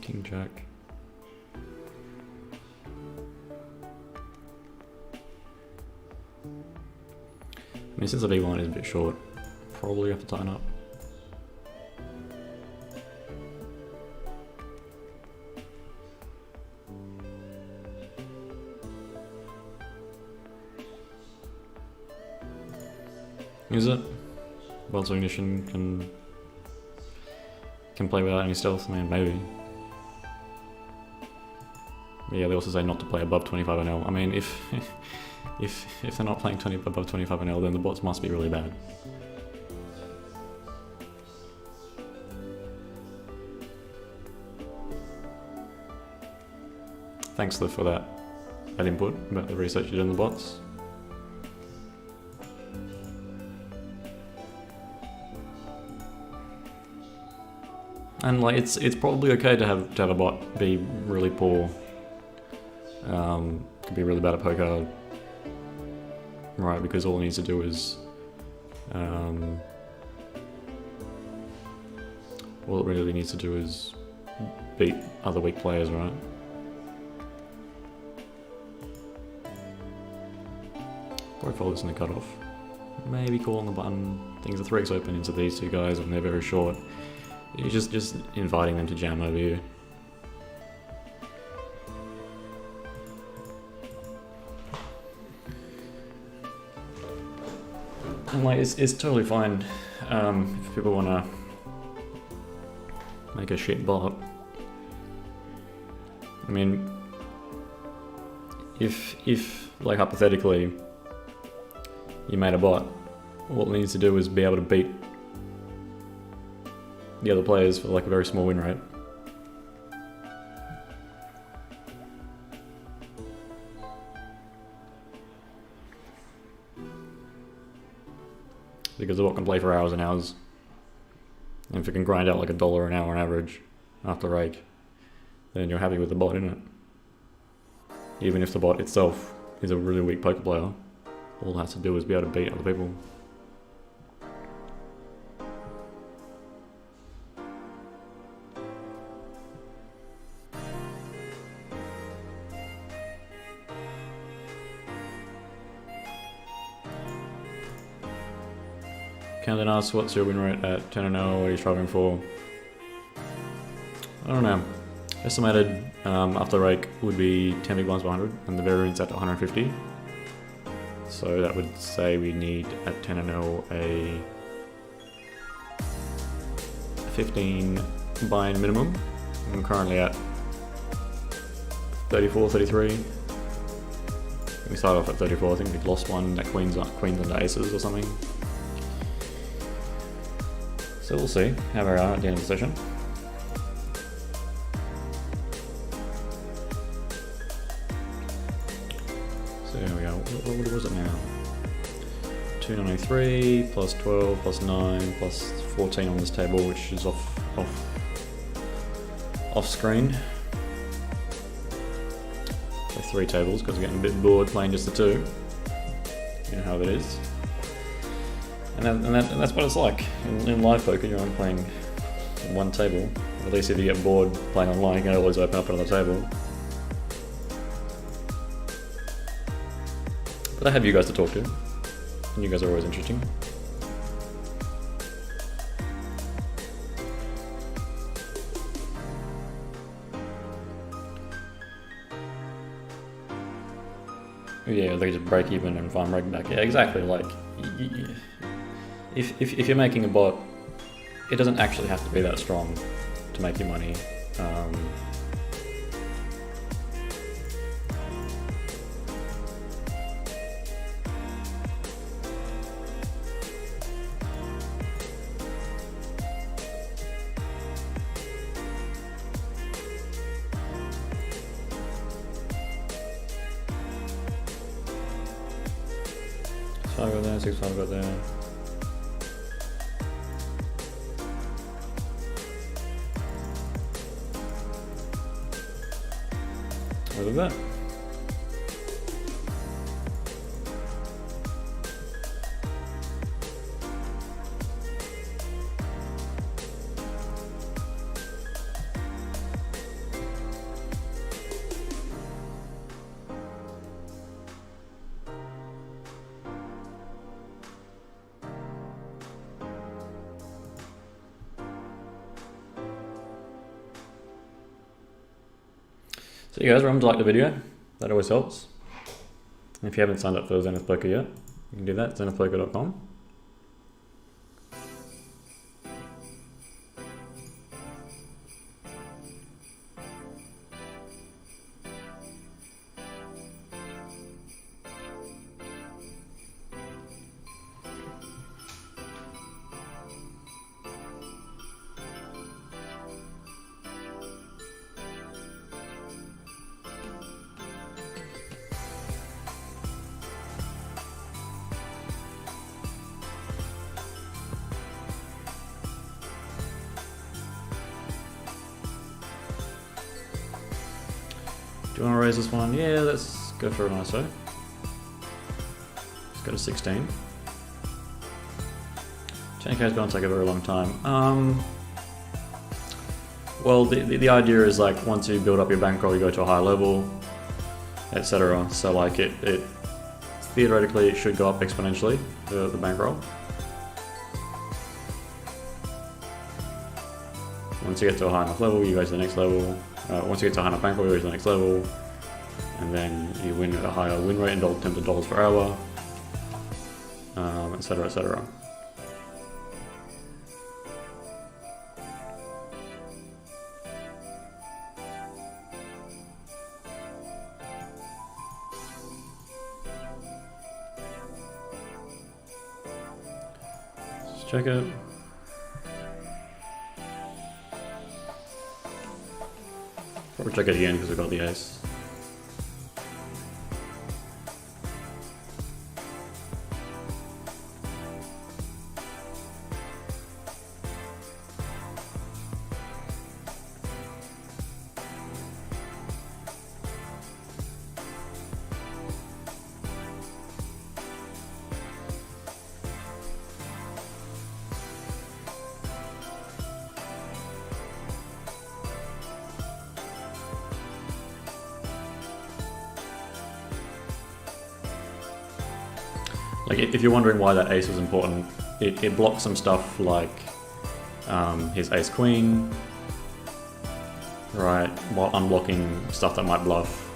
King Jack. I mean, since the big line is a bit short, probably have to tighten up. Is it? Welds Ignition can play without any stealth? I mean, maybe. Yeah, they also say not to play above 25 NL. I mean, if they're not playing above 25 NL, then the bots must be really bad. Thanks for that input about the research you did on the bots. And like it's probably okay to have a bot be really poor. Could be really bad at poker, right? Because all it needs to do is all it really needs to do is beat other weak players, right? Probably fold this in the cutoff. Maybe call on the button. Things are 3x open into these two guys when they're very short. You're just inviting them to jam over you. And like, it's totally fine if people want to make a shit bot. I mean, if like hypothetically you made a bot, what it needs to do is be able to beat the other players for like a very small win rate. Because the bot can play for hours and hours. And if it can grind out like $1 an hour on average after rake, then you're happy with the bot, isn't it? Even if the bot itself is a really weak poker player, all it has to do is be able to beat other people. Camden asks, what's your win rate at 10 and 0? What are you striving for? I don't know. Estimated after rake would be 10 big blinds per 100, and the variance at 150. So that would say we need at 10 and 0 a 15 bind minimum. I'm currently at 34, 33. We started off at 34. I think we've lost one at queens under aces or something. So we'll see how we are at the end of the session. So here we go. What was it now? 293 plus 12 plus 9 plus 14 on this table, which is off screen. So 3 tables because we're getting a bit bored playing just the 2. You know how it is. And that's what it's like. In live poker, you're only playing on one table. At least if you get bored playing online, you can always open up another table. But I have you guys to talk to, and you guys are always interesting. Yeah, they just break even and farm rake back. Yeah, exactly. Like, if you're making a bot, it doesn't actually have to be that strong to make you money. So I got there, 6-5 got there. Look at that. So you guys, remember to like the video, that always helps. And if you haven't signed up for Zenith Poker yet, you can do that, zenithpoker.com. Do you want to raise this one? Yeah, let's go for an ISO. Let's go to 16. 10k is going to take a very long time. Well, the idea is like once you build up your bankroll, you go to a higher level, etc. So like it theoretically it should go up exponentially, the bankroll. Once you get to a high enough level, you go to the next level. Once you get to a high enough bankroll, you go to the next level, and then you win at a higher win rate in terms of dollars per hour, etc., etc. Check it. Probably check it again because we got the ace. Like if you're wondering why that ace was important, it blocks some stuff like his ace queen, right, while unblocking stuff that might bluff.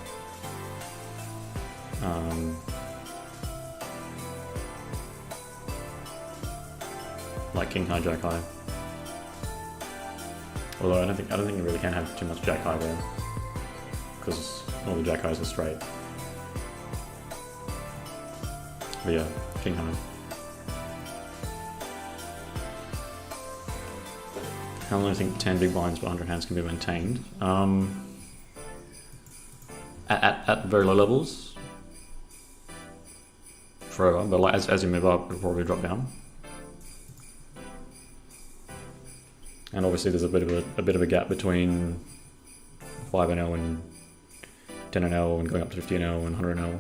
Like king high, jack high. Although I don't think you really can have too much jack high there, because all the jack highs are straight. But yeah, king high. How long do I think 10 big blinds per 100 hands can be maintained? At very low levels, forever. But like as you move up, it'll probably drop down. And obviously, there's a bit of a gap between 5NL and 10NL and going up to 50NL and 100NL.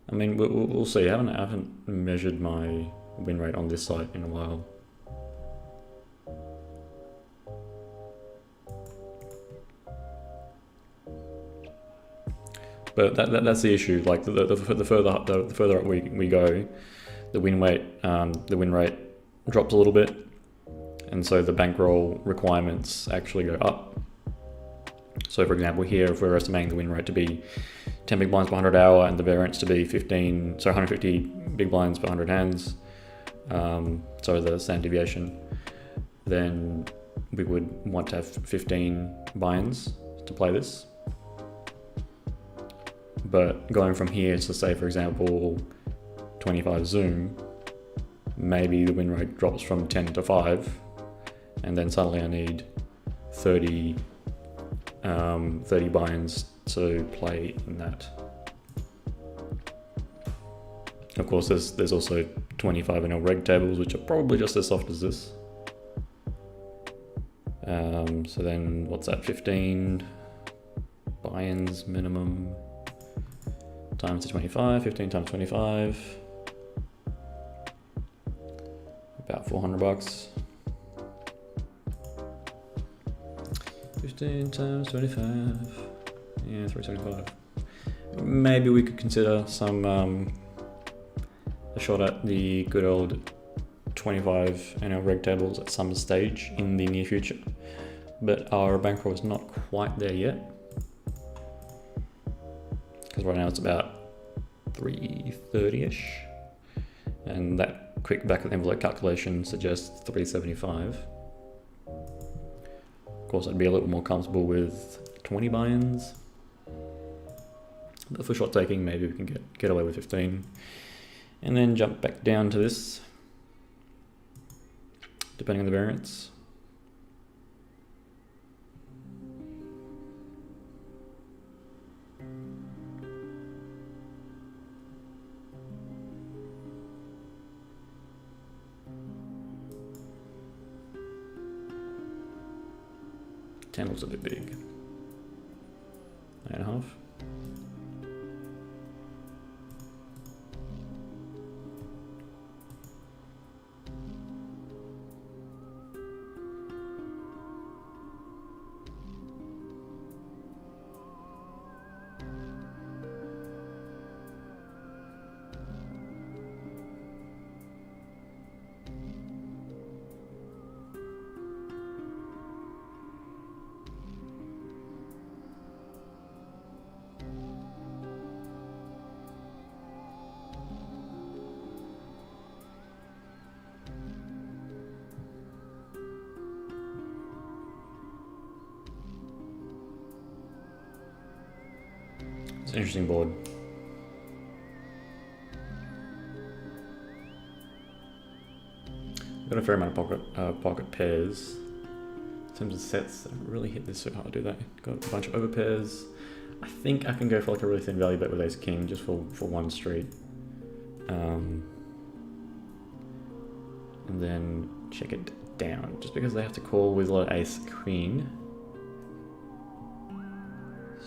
I mean, we'll see. I haven't measured my win rate on this site in a while. But that's the issue. Like the further up we go, the win rate drops a little bit, and so the bankroll requirements actually go up. So, for example, here, if we're estimating the win rate to be 10 big blinds per 100 hour and the variance to be 150 big blinds per 100 hands, so the standard deviation, then we would want to have 15 buy-ins to play this. But going from here to, say, for example, 25 zoom, maybe the win rate drops from 10 to 5, and then suddenly I need 30 buy-ins to play in that. Of course, there's also 25NL reg tables, which are probably just as soft as this. So then, what's that? 15 buy-ins minimum times the 25. 15 times 25. About $400. 15 times 25. Yeah, 375. Maybe we could consider some a shot at the good old 25 NL reg tables at some stage in the near future. But our bankroll is not quite there yet, because right now it's about 330-ish, and that quick back of the envelope calculation suggests 375. Of course, I'd be a little more comfortable with 20 buy-ins, but for shot taking, maybe we can get away with 15, and then jump back down to this, depending on the variance. Ten looks a bit big. 8.5. It's an interesting board. Got a fair amount of pocket pairs. In terms of sets, I don't really hit this so hard, do they? Got a bunch of over pairs. I think I can go for like a really thin value bet with ace king just for one street. And then check it down, just because they have to call with a lot of ace queen.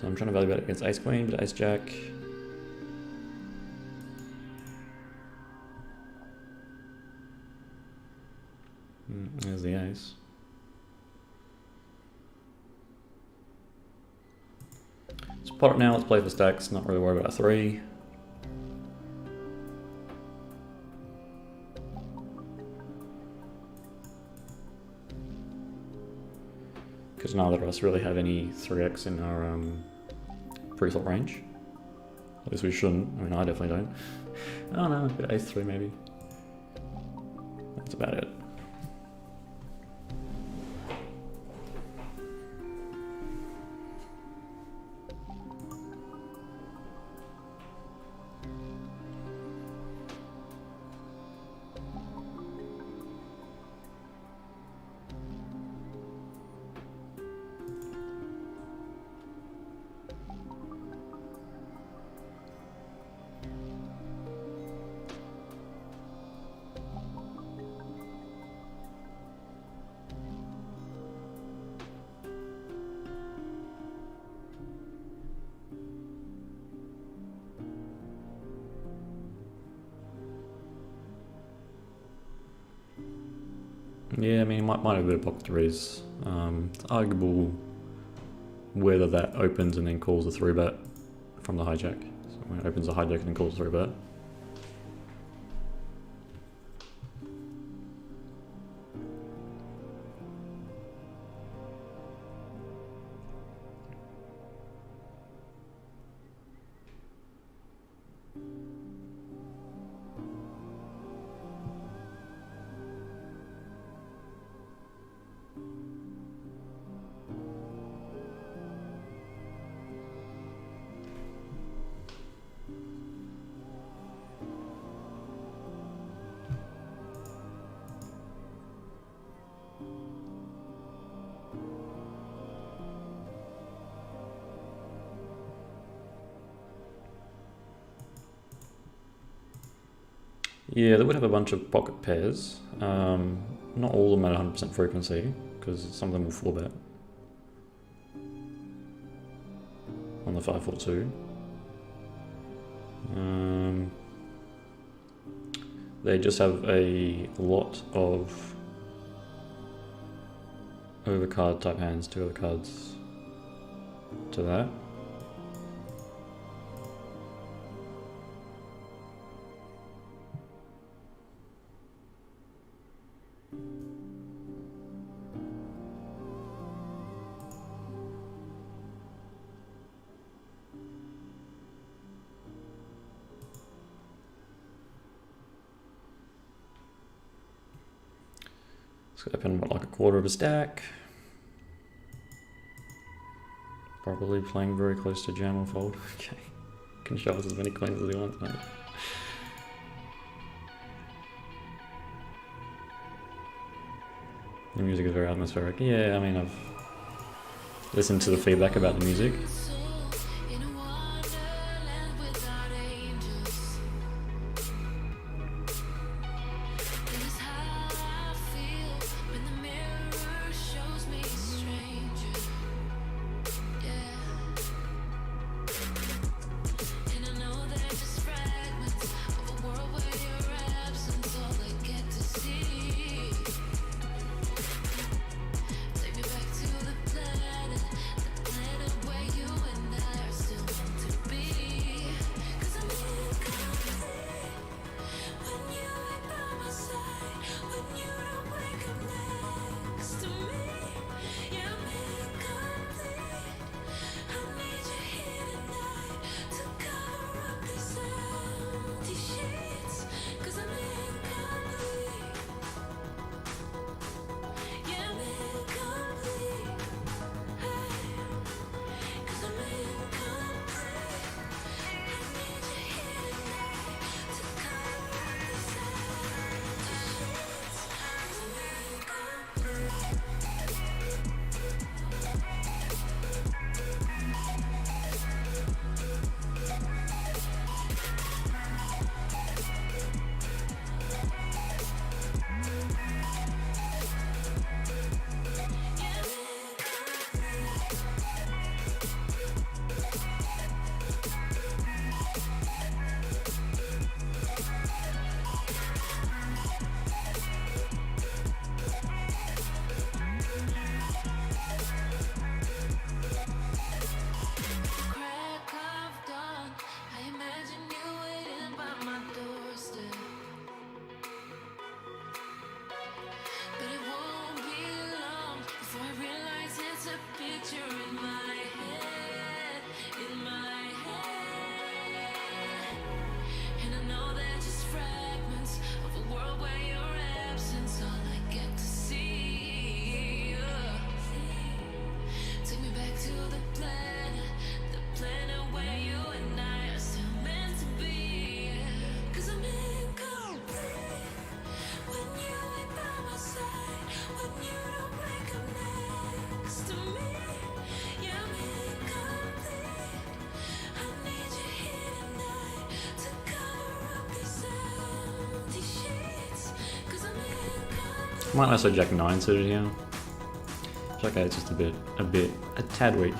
So I'm trying to value bet against ace queen, but ace jack. There's the ace. Let's pot it now, let's play for stacks, not really worry about a 3. Because neither of us really have any 3x in our pre-flop range. At least we shouldn't. I mean, I definitely don't. Oh no, a bit ace 3 maybe. That's about it. Yeah, I mean, might have a bit of pocket threes. It's arguable whether that opens and then calls a 3-bet from the hijack. So when it opens a hijack and then calls a 3-bet. Yeah, they would have a bunch of pocket pairs. Not all of them at 100% frequency, because some of them will 4-bet on the 5-4-2. They just have a lot of overcard type hands, 2 other cards to that. It's going to open what, like a quarter of a stack. Probably playing very close to jam or fold. Okay. Can show us as many queens as he wants, mate. The music is very atmospheric. Yeah, I mean, I've listened to the feedback about the music. Might also Jack 9 suited here. Jack 8's just a tad weak.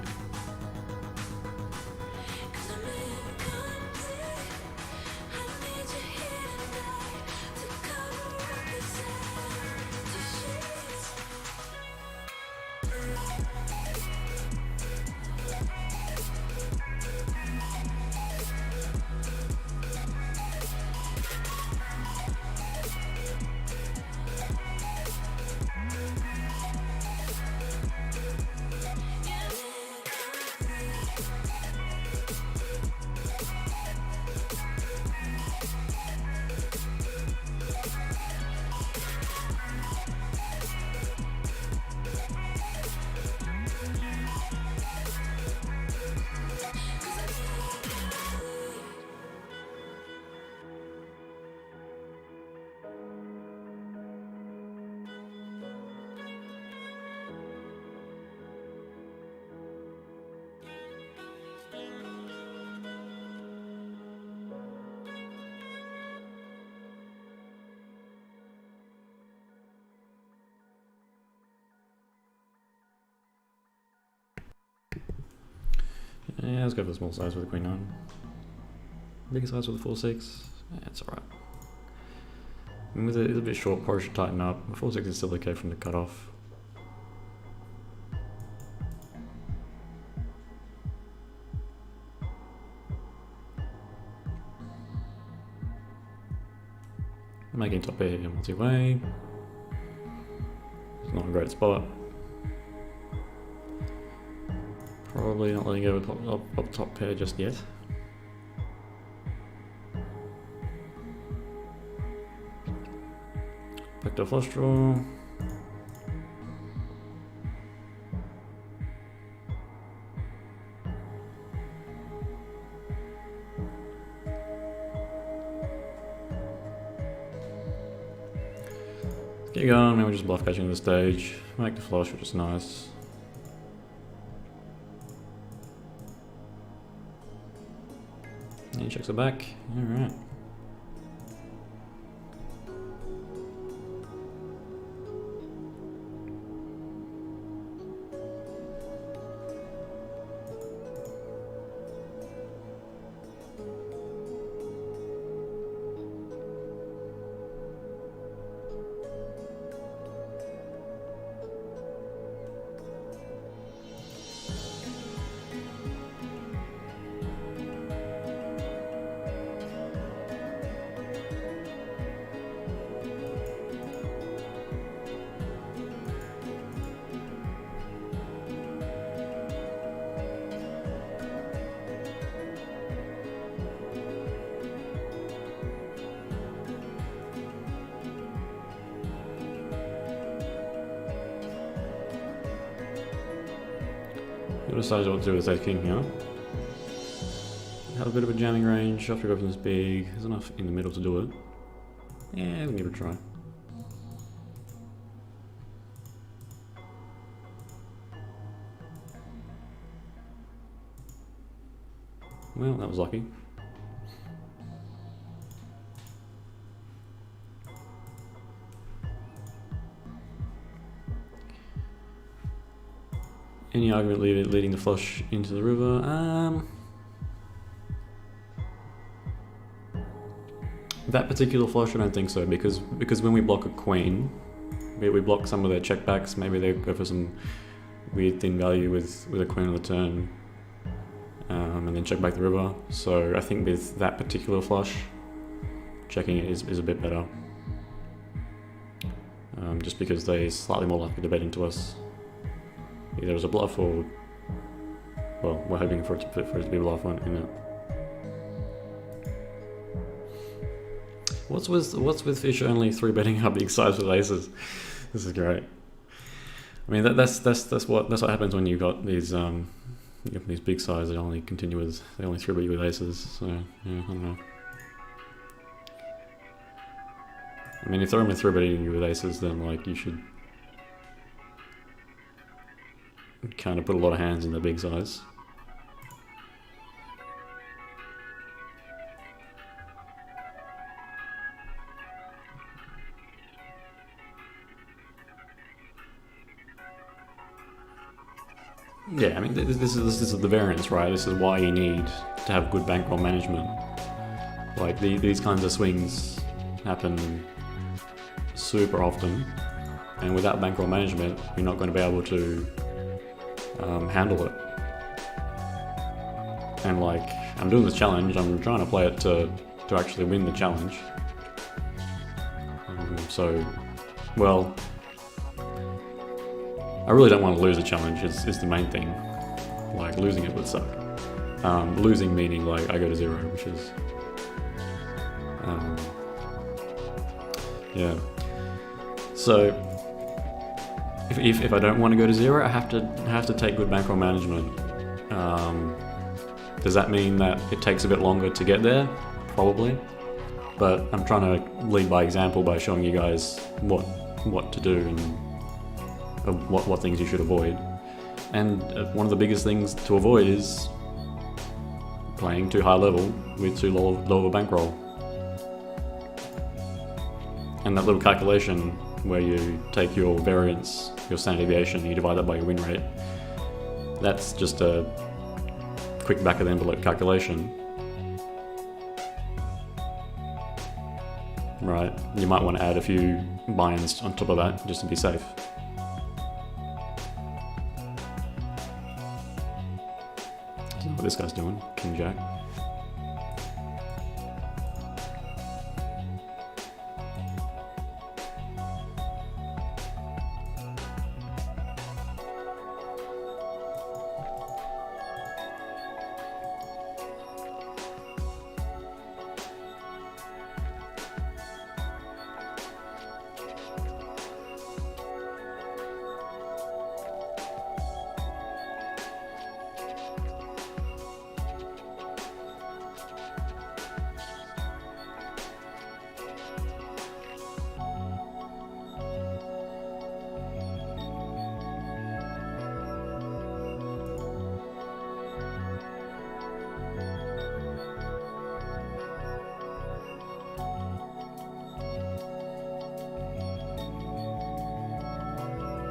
Yeah, let's go for the small size with the Queen 9. Bigger size with the 4-6. Yeah, it's alright. And with it, it's a bit short, probably should tighten up. The 4-6 is still okay from the cutoff. Making top pair here multi-way. It's not a great spot. Probably not letting go of top pair just yet. Back to flush draw. Get going, maybe we're just bluff catching the stage. Make the flush, which is nice. And he checks it back. Alright. Decided what to do with that king here. Have a bit of a jamming range after going this big. There's enough in the middle to do it. Yeah, we'll give it a try. Well, that was lucky. Any argument leading the flush into the river? That particular flush, I don't think so, because when we block a queen, we block some of their checkbacks. Maybe they go for some weird thin value with a queen on the turn, and then check back the river. So I think with that particular flush, checking it is a bit better, just because they're slightly more likely to bet into us. Either as a bluff or, well, we're hoping for it to be a bluff in it. What's with Fish only 3-betting our big size with aces? This is great. I mean that's what happens when you've got these these big size that only 3-bet you with aces. So yeah, I don't know. I mean, if they're only 3-betting you with aces, then like you should kind of put a lot of hands in the big size. Yeah, I mean, this is the variance, right? This is why you need to have good bankroll management. Like, these kinds of swings happen super often, and without bankroll management, you're not going to be able to handle it. And like, I'm doing this challenge, I'm trying to play it to actually win the challenge. Well, I really don't want to lose the challenge, is the main thing. Like, losing it would suck. Losing meaning, like, I go to zero, which is... yeah. So, if I don't want to go to zero, I have to take good bankroll management. Does that mean that it takes a bit longer to get there? Probably. But I'm trying to lead by example by showing you guys what to do and what things you should avoid. And one of the biggest things to avoid is playing too high level with too low of a bankroll. And that little calculation where you take your variance, your standard deviation, and you divide that by your win rate, that's just a quick back of the envelope calculation. Right, you might want to add a few buy-ins on top of that just to be safe. I don't know what this guy's doing, King Jack.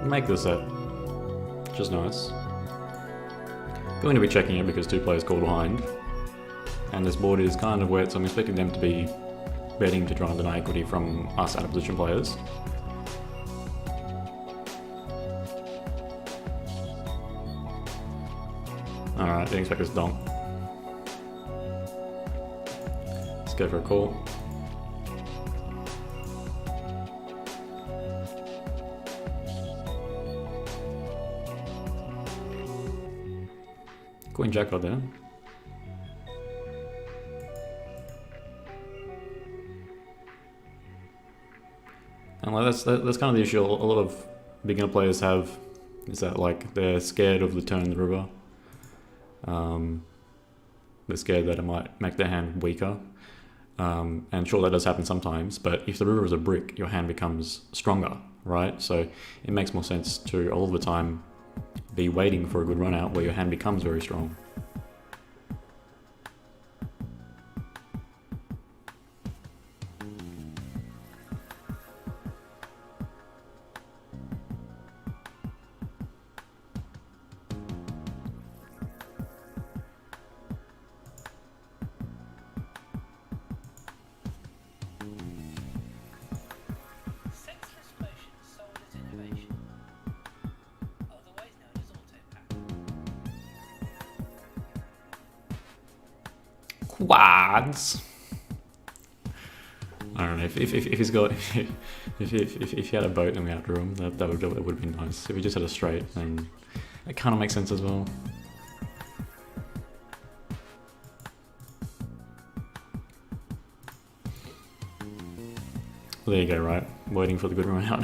Make this up, which is nice. Going to be checking it because two players call behind, and this board is kind of wet, so I'm expecting them to be betting to try and deny equity from us out of position players. Alright, didn't expect this donk. Let's go for a call. Queen Jack got there. And like that's kind of the issue a lot of beginner players have, is that like they're scared of the turn in the river. They're scared that it might make their hand weaker. And sure, that does happen sometimes, but if the river is a brick, your hand becomes stronger, right? So it makes more sense to all the time be waiting for a good run out where your hand becomes very strong. Quads. I don't know if he's got if he had a boat and we outdrew him, that would have been nice. If he just had a straight, then it kind of makes sense as well. Well, there you go, right? Waiting for the good run out.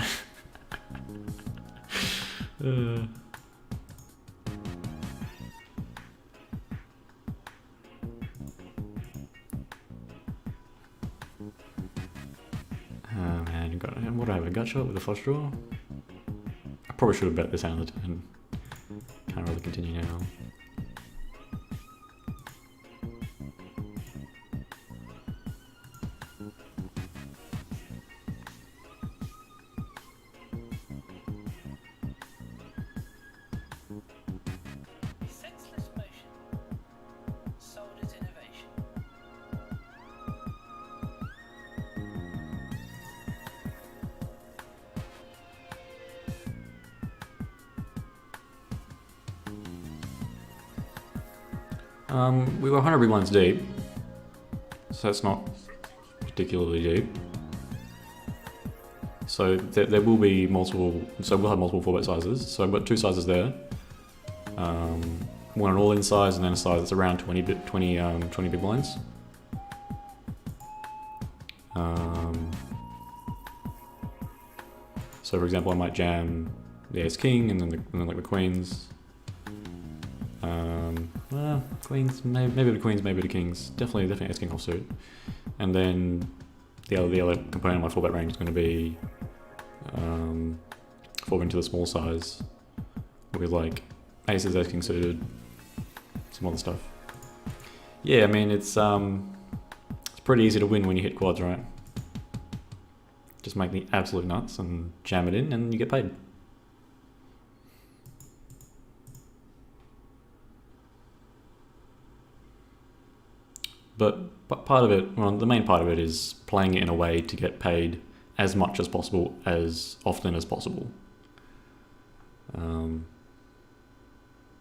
What do I have, a gut shot with a flush draw? I probably should have bet this hand on the turn. Can't really continue now. We were 100 big blinds deep, so it's not particularly deep. So there will be multiple, so we'll have multiple 4-bet sizes. So I've got 2 sizes there. One an all-in size and then a size that's around 20 big blinds. So for example, I might jam the ace king and then like the queens. Queens, maybe the queens, maybe the kings. Definitely ace king offsuit. And then the other component of my 4-bet range is going to be 4 into the small size with like aces, ace king suited, some other stuff. Yeah, I mean it's pretty easy to win when you hit quads, right? Just make the absolute nuts and jam it in and you get paid. But part of it, well, the main part of it is playing it in a way to get paid as much as possible, as often as possible.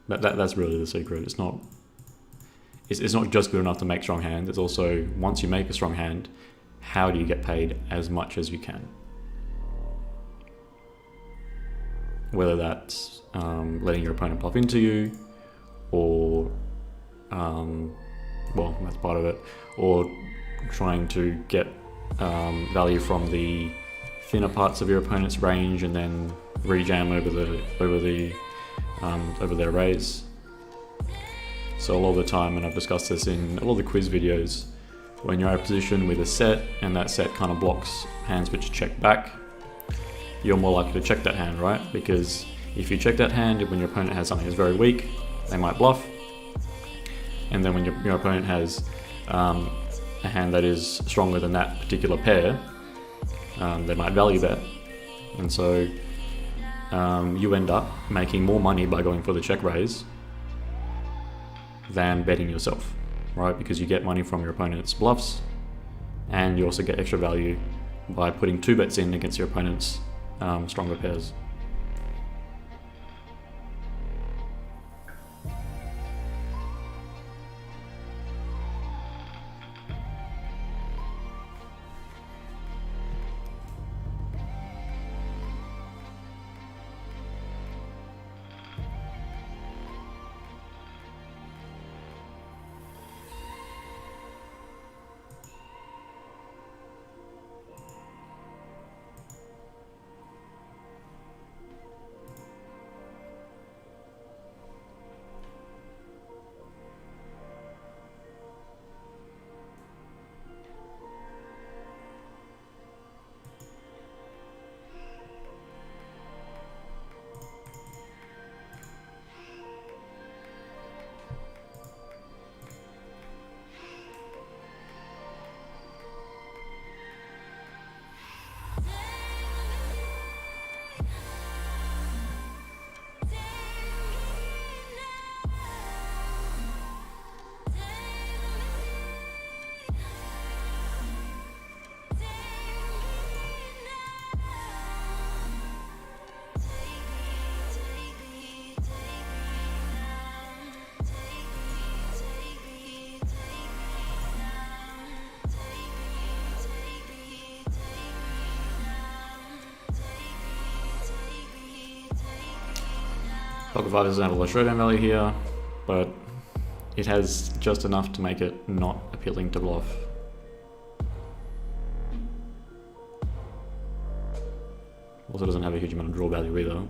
That's really the secret. It's not just good enough to make strong hands. It's also, once you make a strong hand, how do you get paid as much as you can? Whether that's letting your opponent bluff into you, or well, that's part of it, or trying to get value from the thinner parts of your opponent's range and then rejam over their raise. So a lot of the time, and I've discussed this in a lot of the quiz videos, when you're out of position with a set and that set kind of blocks hands which check back, you're more likely to check that hand, right? Because if you check that hand, when your opponent has something that's very weak, they might bluff. And then when your opponent has a hand that is stronger than that particular pair, they might value bet. And so you end up making more money by going for the check raise than betting yourself, right? Because you get money from your opponent's bluffs, and you also get extra value by putting 2 bets in against your opponent's stronger pairs. Poker 5 doesn't have a low showdown value here, but it has just enough to make it not appealing to bluff. Also doesn't have a huge amount of draw value either.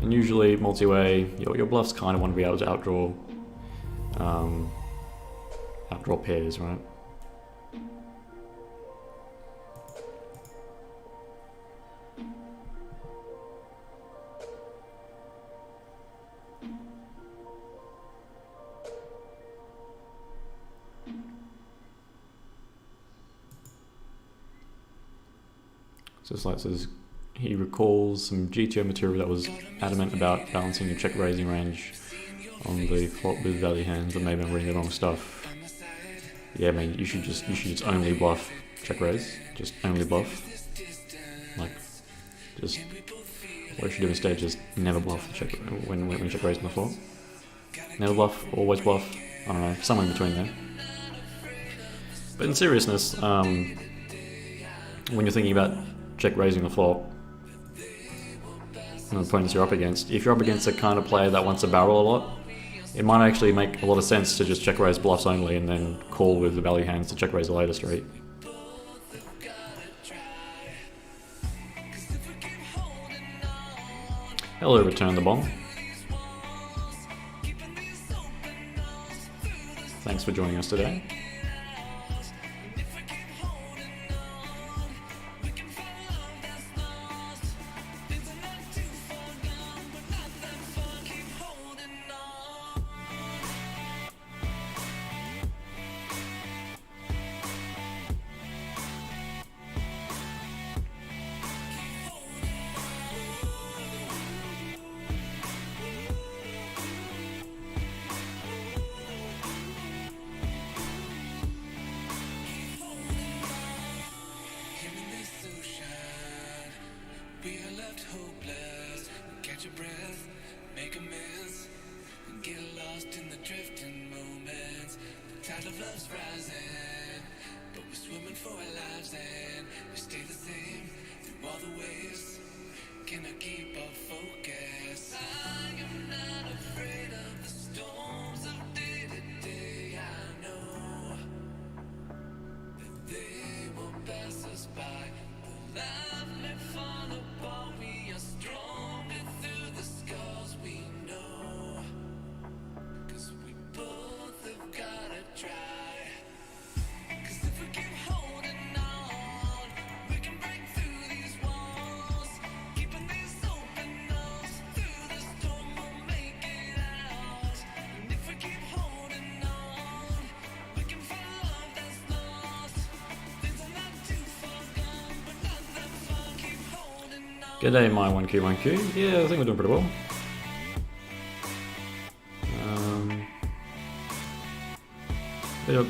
And usually multi-way, your bluffs kind of want to be able to outdraw pairs, right? So it's like, says he recalls some GTO material that was adamant about balancing your check raising range on the flop with value hands, but maybe I'm reading the wrong stuff. Yeah, I mean, you should just only bluff check raise, just only bluff. Like, just what you should do instead, just never bluff check when check raising the flop. Never bluff, always bluff. I don't know, somewhere in between there. But in seriousness, when you're thinking about check raising the flop, and the opponents you're up against, if you're up against a kind of player that wants to barrel a lot, it might actually make a lot of sense to just check raise bluffs only and then call with the value hands to check raise a later street. Hello, Return the Bomb. Thanks for joining us today. G'day, my 1Q. Yeah, I think we're doing pretty well.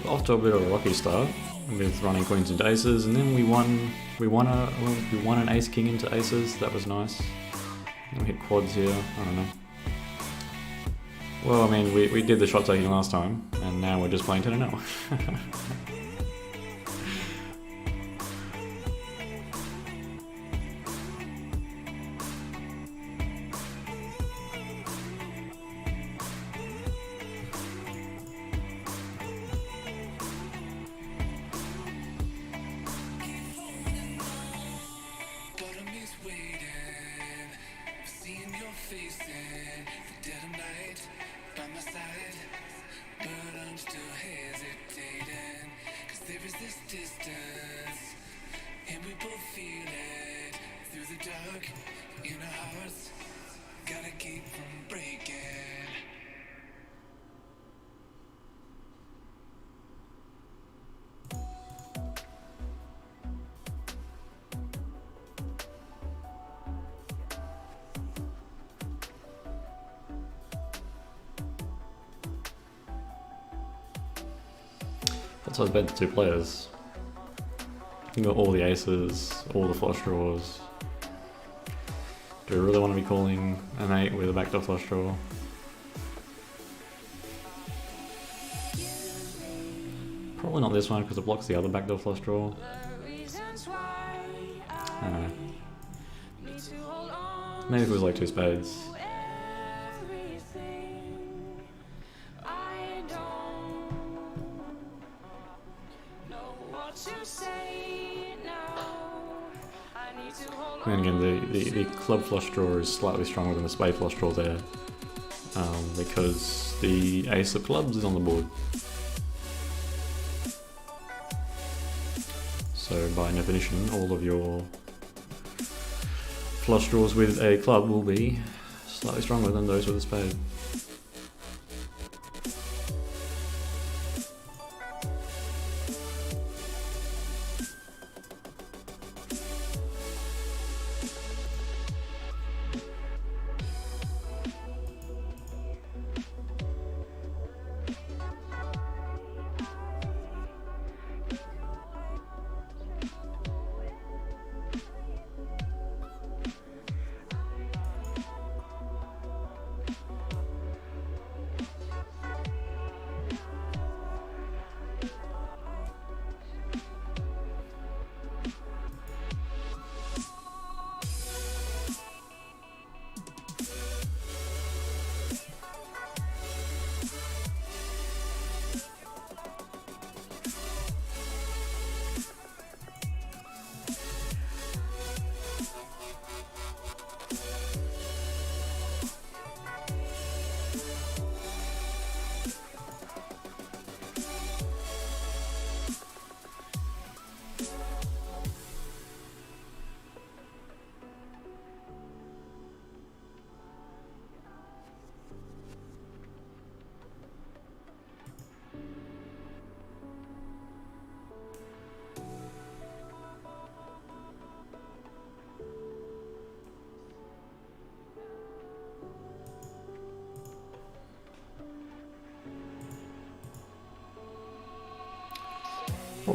Off to a bit of a rocky start with running queens into aces, and then we won an ace king into aces. That was nice. Then we hit quads here. I don't know. Well, I mean, we did the shot taking last time, and now we're just playing 10-0. So I've bet the two players. You got all the aces, all the flush draws. Do we really want to be calling an 8 with a backdoor flush draw? Probably not this one because it blocks the other backdoor flush draw. I don't know. Maybe if it was like two spades. And again, the club flush draw is slightly stronger than the spade flush draw there, because the ace of clubs is on the board. So by definition, all of your flush draws with a club will be slightly stronger than those with a spade.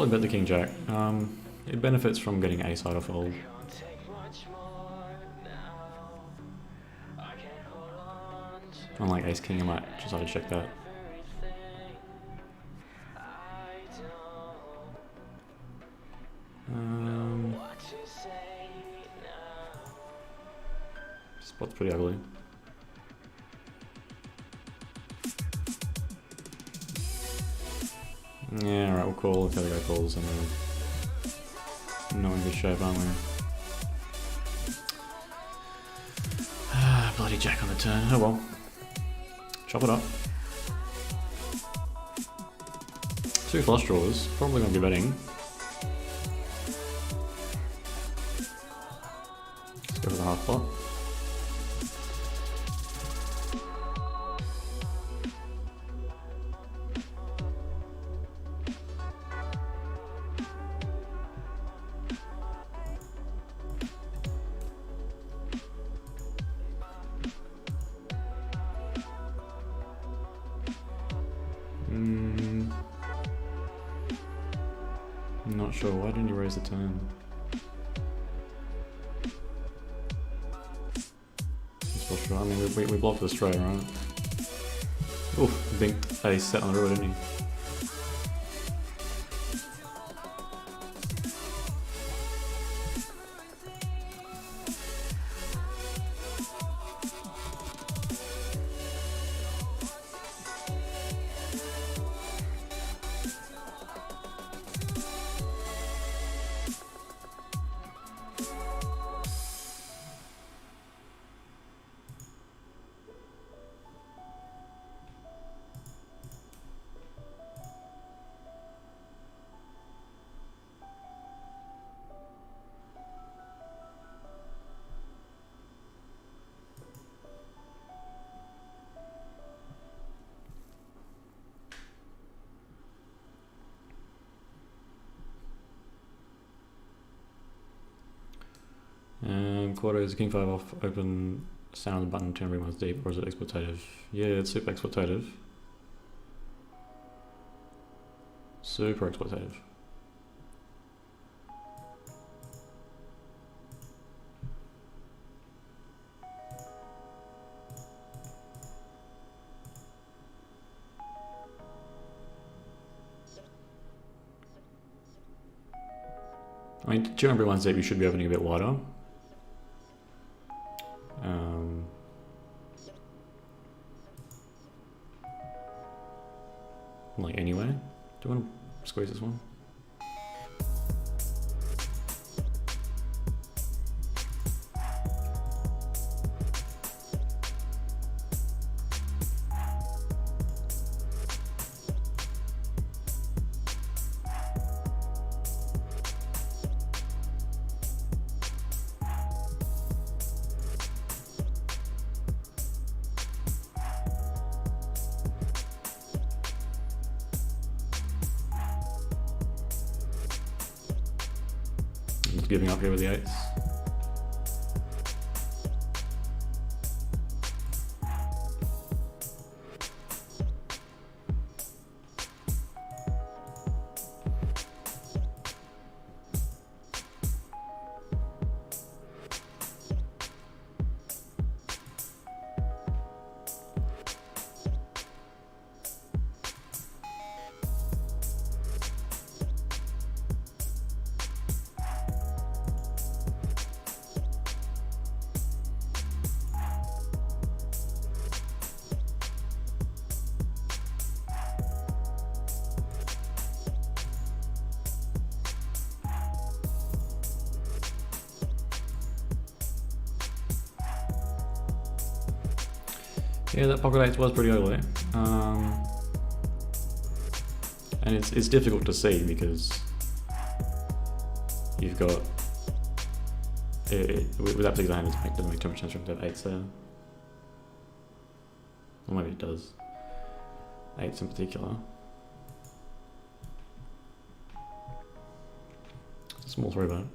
probably bet the king jack. It benefits from getting a-side off fold. Unlike ace king, I might just have to check that. Spot's pretty ugly. Yeah, alright, we'll call if the other guy calls, and we're not in good shape, aren't we? Bloody jack on the turn. Oh well. Chop it up. Two flush draws. Probably going to be betting. Let's go for the half pot. Not sure. Why didn't you raise the turn? I mean, we blocked the straight, right? Oof, I think ace set on the river, didn't he? Quarter is king 5 off, open, sound the button, turn everyone's deep, or is it exploitative? Yeah, it's super exploitative. Super exploitative. I mean, to turn everyone's deep, you should be opening a bit wider. Like anyway, do you want to squeeze this one? Giving up here with the eights. Yeah, that pocket eight was pretty ugly, and it's difficult to see because you've got with that particular hand, it doesn't make too much sense to have eights there, or maybe it does. Eights in particular. It's a small three bet.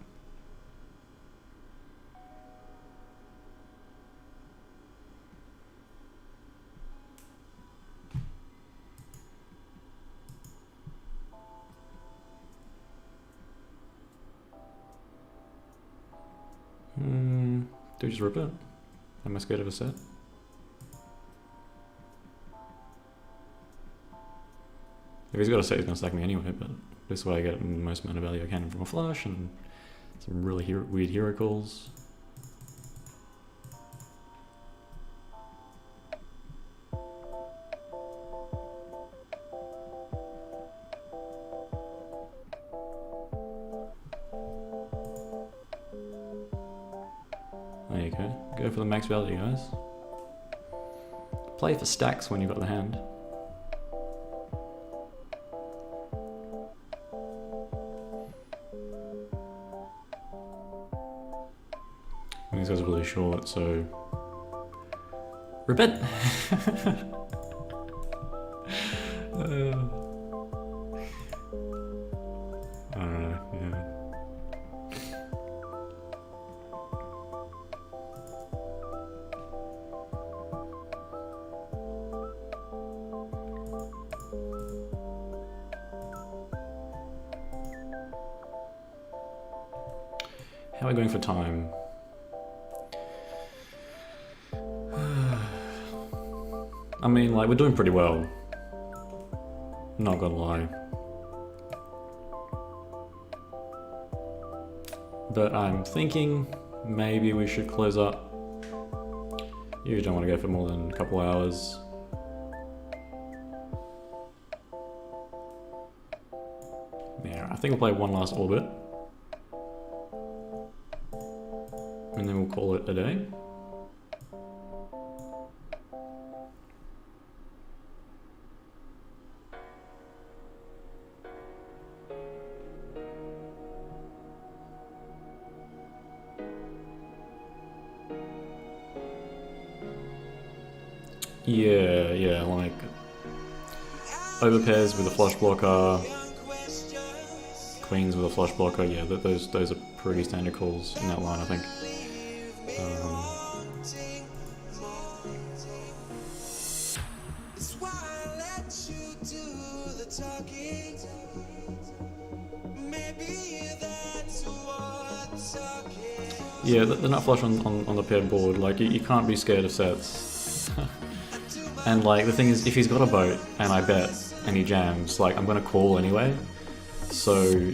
Do we just rip it? Am I scared of a set? If he's got a set, he's going to stack me anyway, but this way I get the most amount of value I can from a flush and some really weird hero calls. There you go. Go for the max value, guys. Play for stacks when you've got the hand. These guys are really short, so rip it. I don't know, yeah. How are we going for time? I mean, like, we're doing pretty well. Not gonna lie. But I'm thinking maybe we should close up. You don't want to go for more than a couple hours. Yeah, I think we'll play one last orbit. And then we'll call it a day. Yeah, like overpairs with a flush blocker, queens with a flush blocker. Yeah, those are pretty standard calls in that line, I think. Yeah, the nut flush on the paired board, like you can't be scared of sets. And like the thing is, if he's got a boat and I bet and he jams, like I'm gonna call anyway. So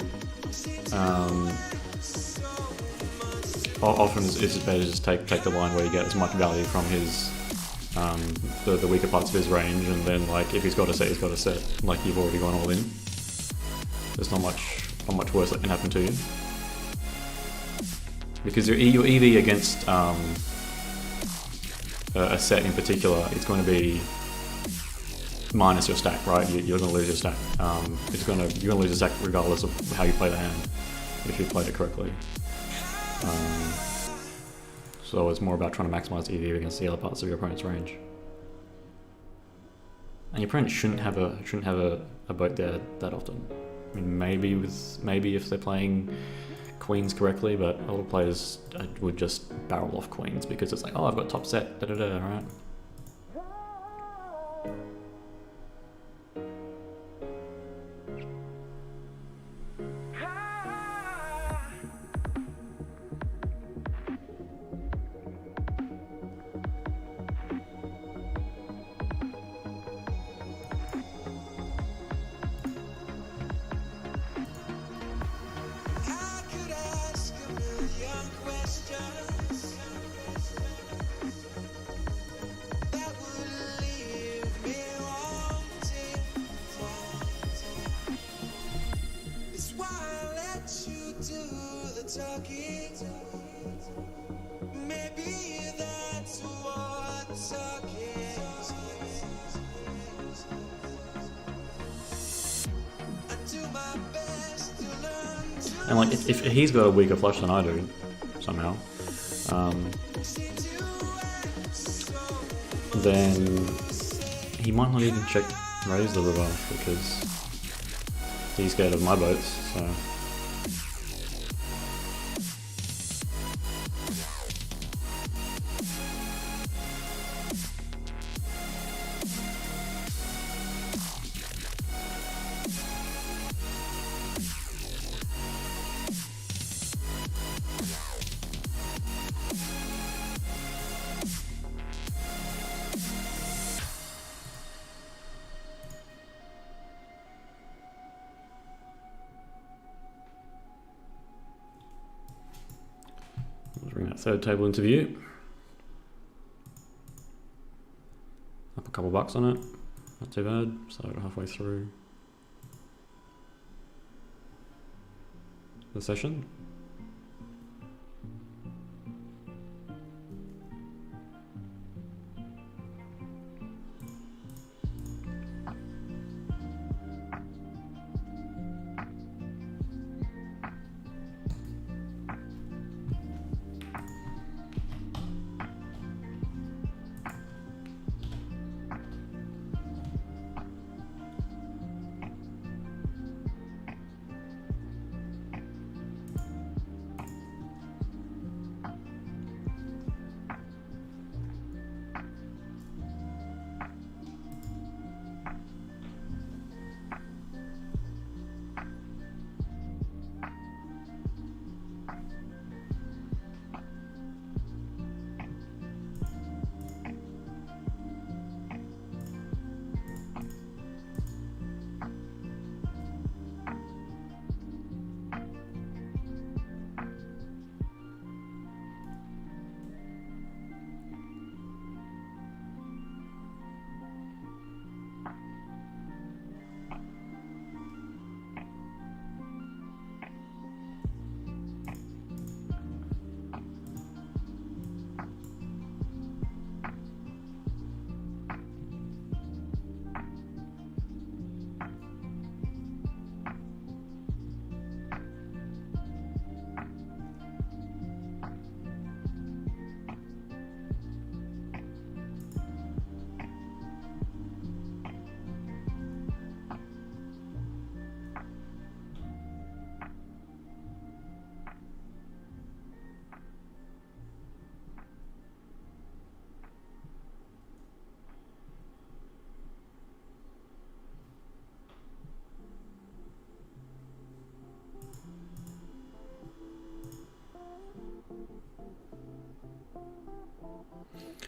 often it's better to just take the line where you get as much value from his the weaker parts of his range, and then like if he's got a set, he's got a set. Like you've already gone all in. There's not much worse that can happen to you. Because your EV against a set in particular, it's going to be minus your stack, right? You're going to lose your stack. You're going to lose your stack regardless of how you play the hand, if you played it correctly. So it's more about trying to maximize EV against the other parts of your opponent's range. And your opponent shouldn't have a boat there that often. I mean, maybe if they're playing queens correctly, but a lot of players would just barrel off queens because it's like, oh, I've got top set, right? And like, if he's got a weaker flush than I do, somehow, then he might not even check raise the river because he's scared of my boats, so. third table interview. Up a couple bucks on it, not too bad. So halfway through the session.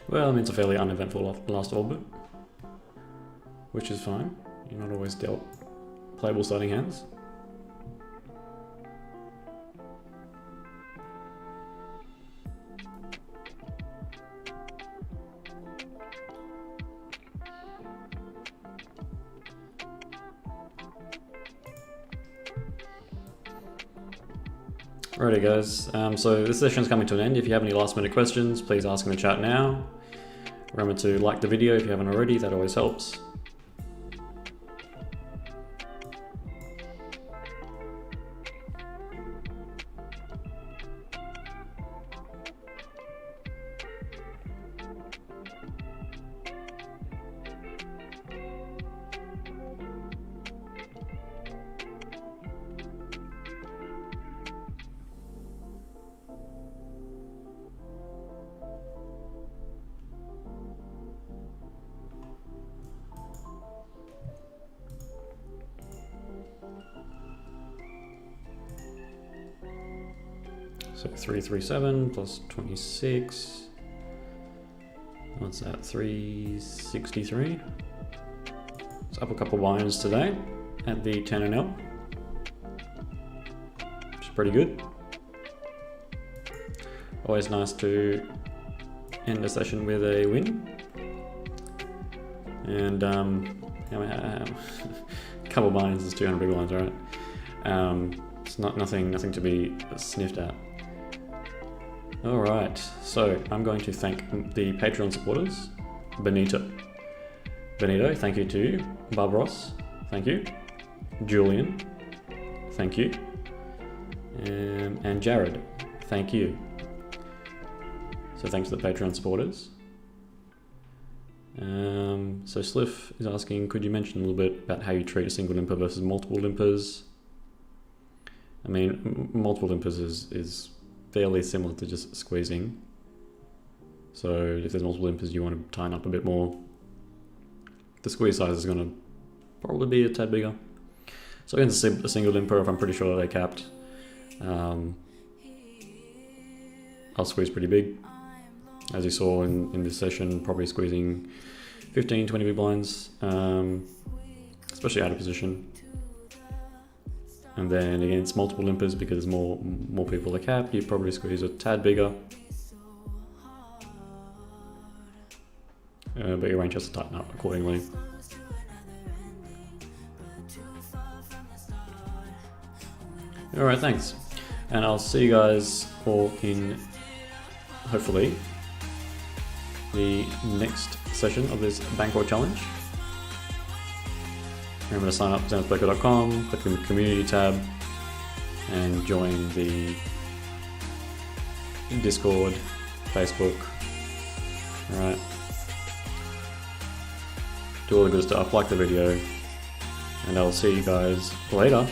Well, I mean, it's a fairly uneventful last orbit, which is fine. You're not always dealt playable starting hands. Alrighty guys, so this session is coming to an end. If you have any last minute questions, please ask in the chat now. Remember to like the video if you haven't already, that always helps. So 337 plus 26, what's that, 363? It's up a couple wines today at the 10 and L, which is pretty good. Always nice to end a session with a win. And a couple binds is 200 big blinds, right? It's nothing to be sniffed at. Alright, so I'm going to thank the Patreon supporters. Benito, thank you to you. Barbaros, thank you. Julien, thank you. And Jared, thank you. So thanks to the Patreon supporters. So Sliff is asking, could you mention a little bit about how you treat a single limper versus multiple limpers? I mean, multiple limpers is fairly similar to just squeezing. So if there's multiple limpers, you want to tighten up a bit more. The squeeze size is going to probably be a tad bigger. So against a single limper, if I'm pretty sure they're capped, I'll squeeze pretty big. As you saw in this session, probably squeezing 15, 20 big blinds, especially out of position. And then against multiple limpers, because more people are capped, you probably squeeze a tad bigger. but your range has to tighten up accordingly. Alright, thanks. And I'll see you guys all in, hopefully, the next session of this Bankroll Challenge. Remember to sign up at zenithpoker.com, click the community tab, and join the Discord, Facebook. Alright. Do all the good stuff, like the video, and I'll see you guys later.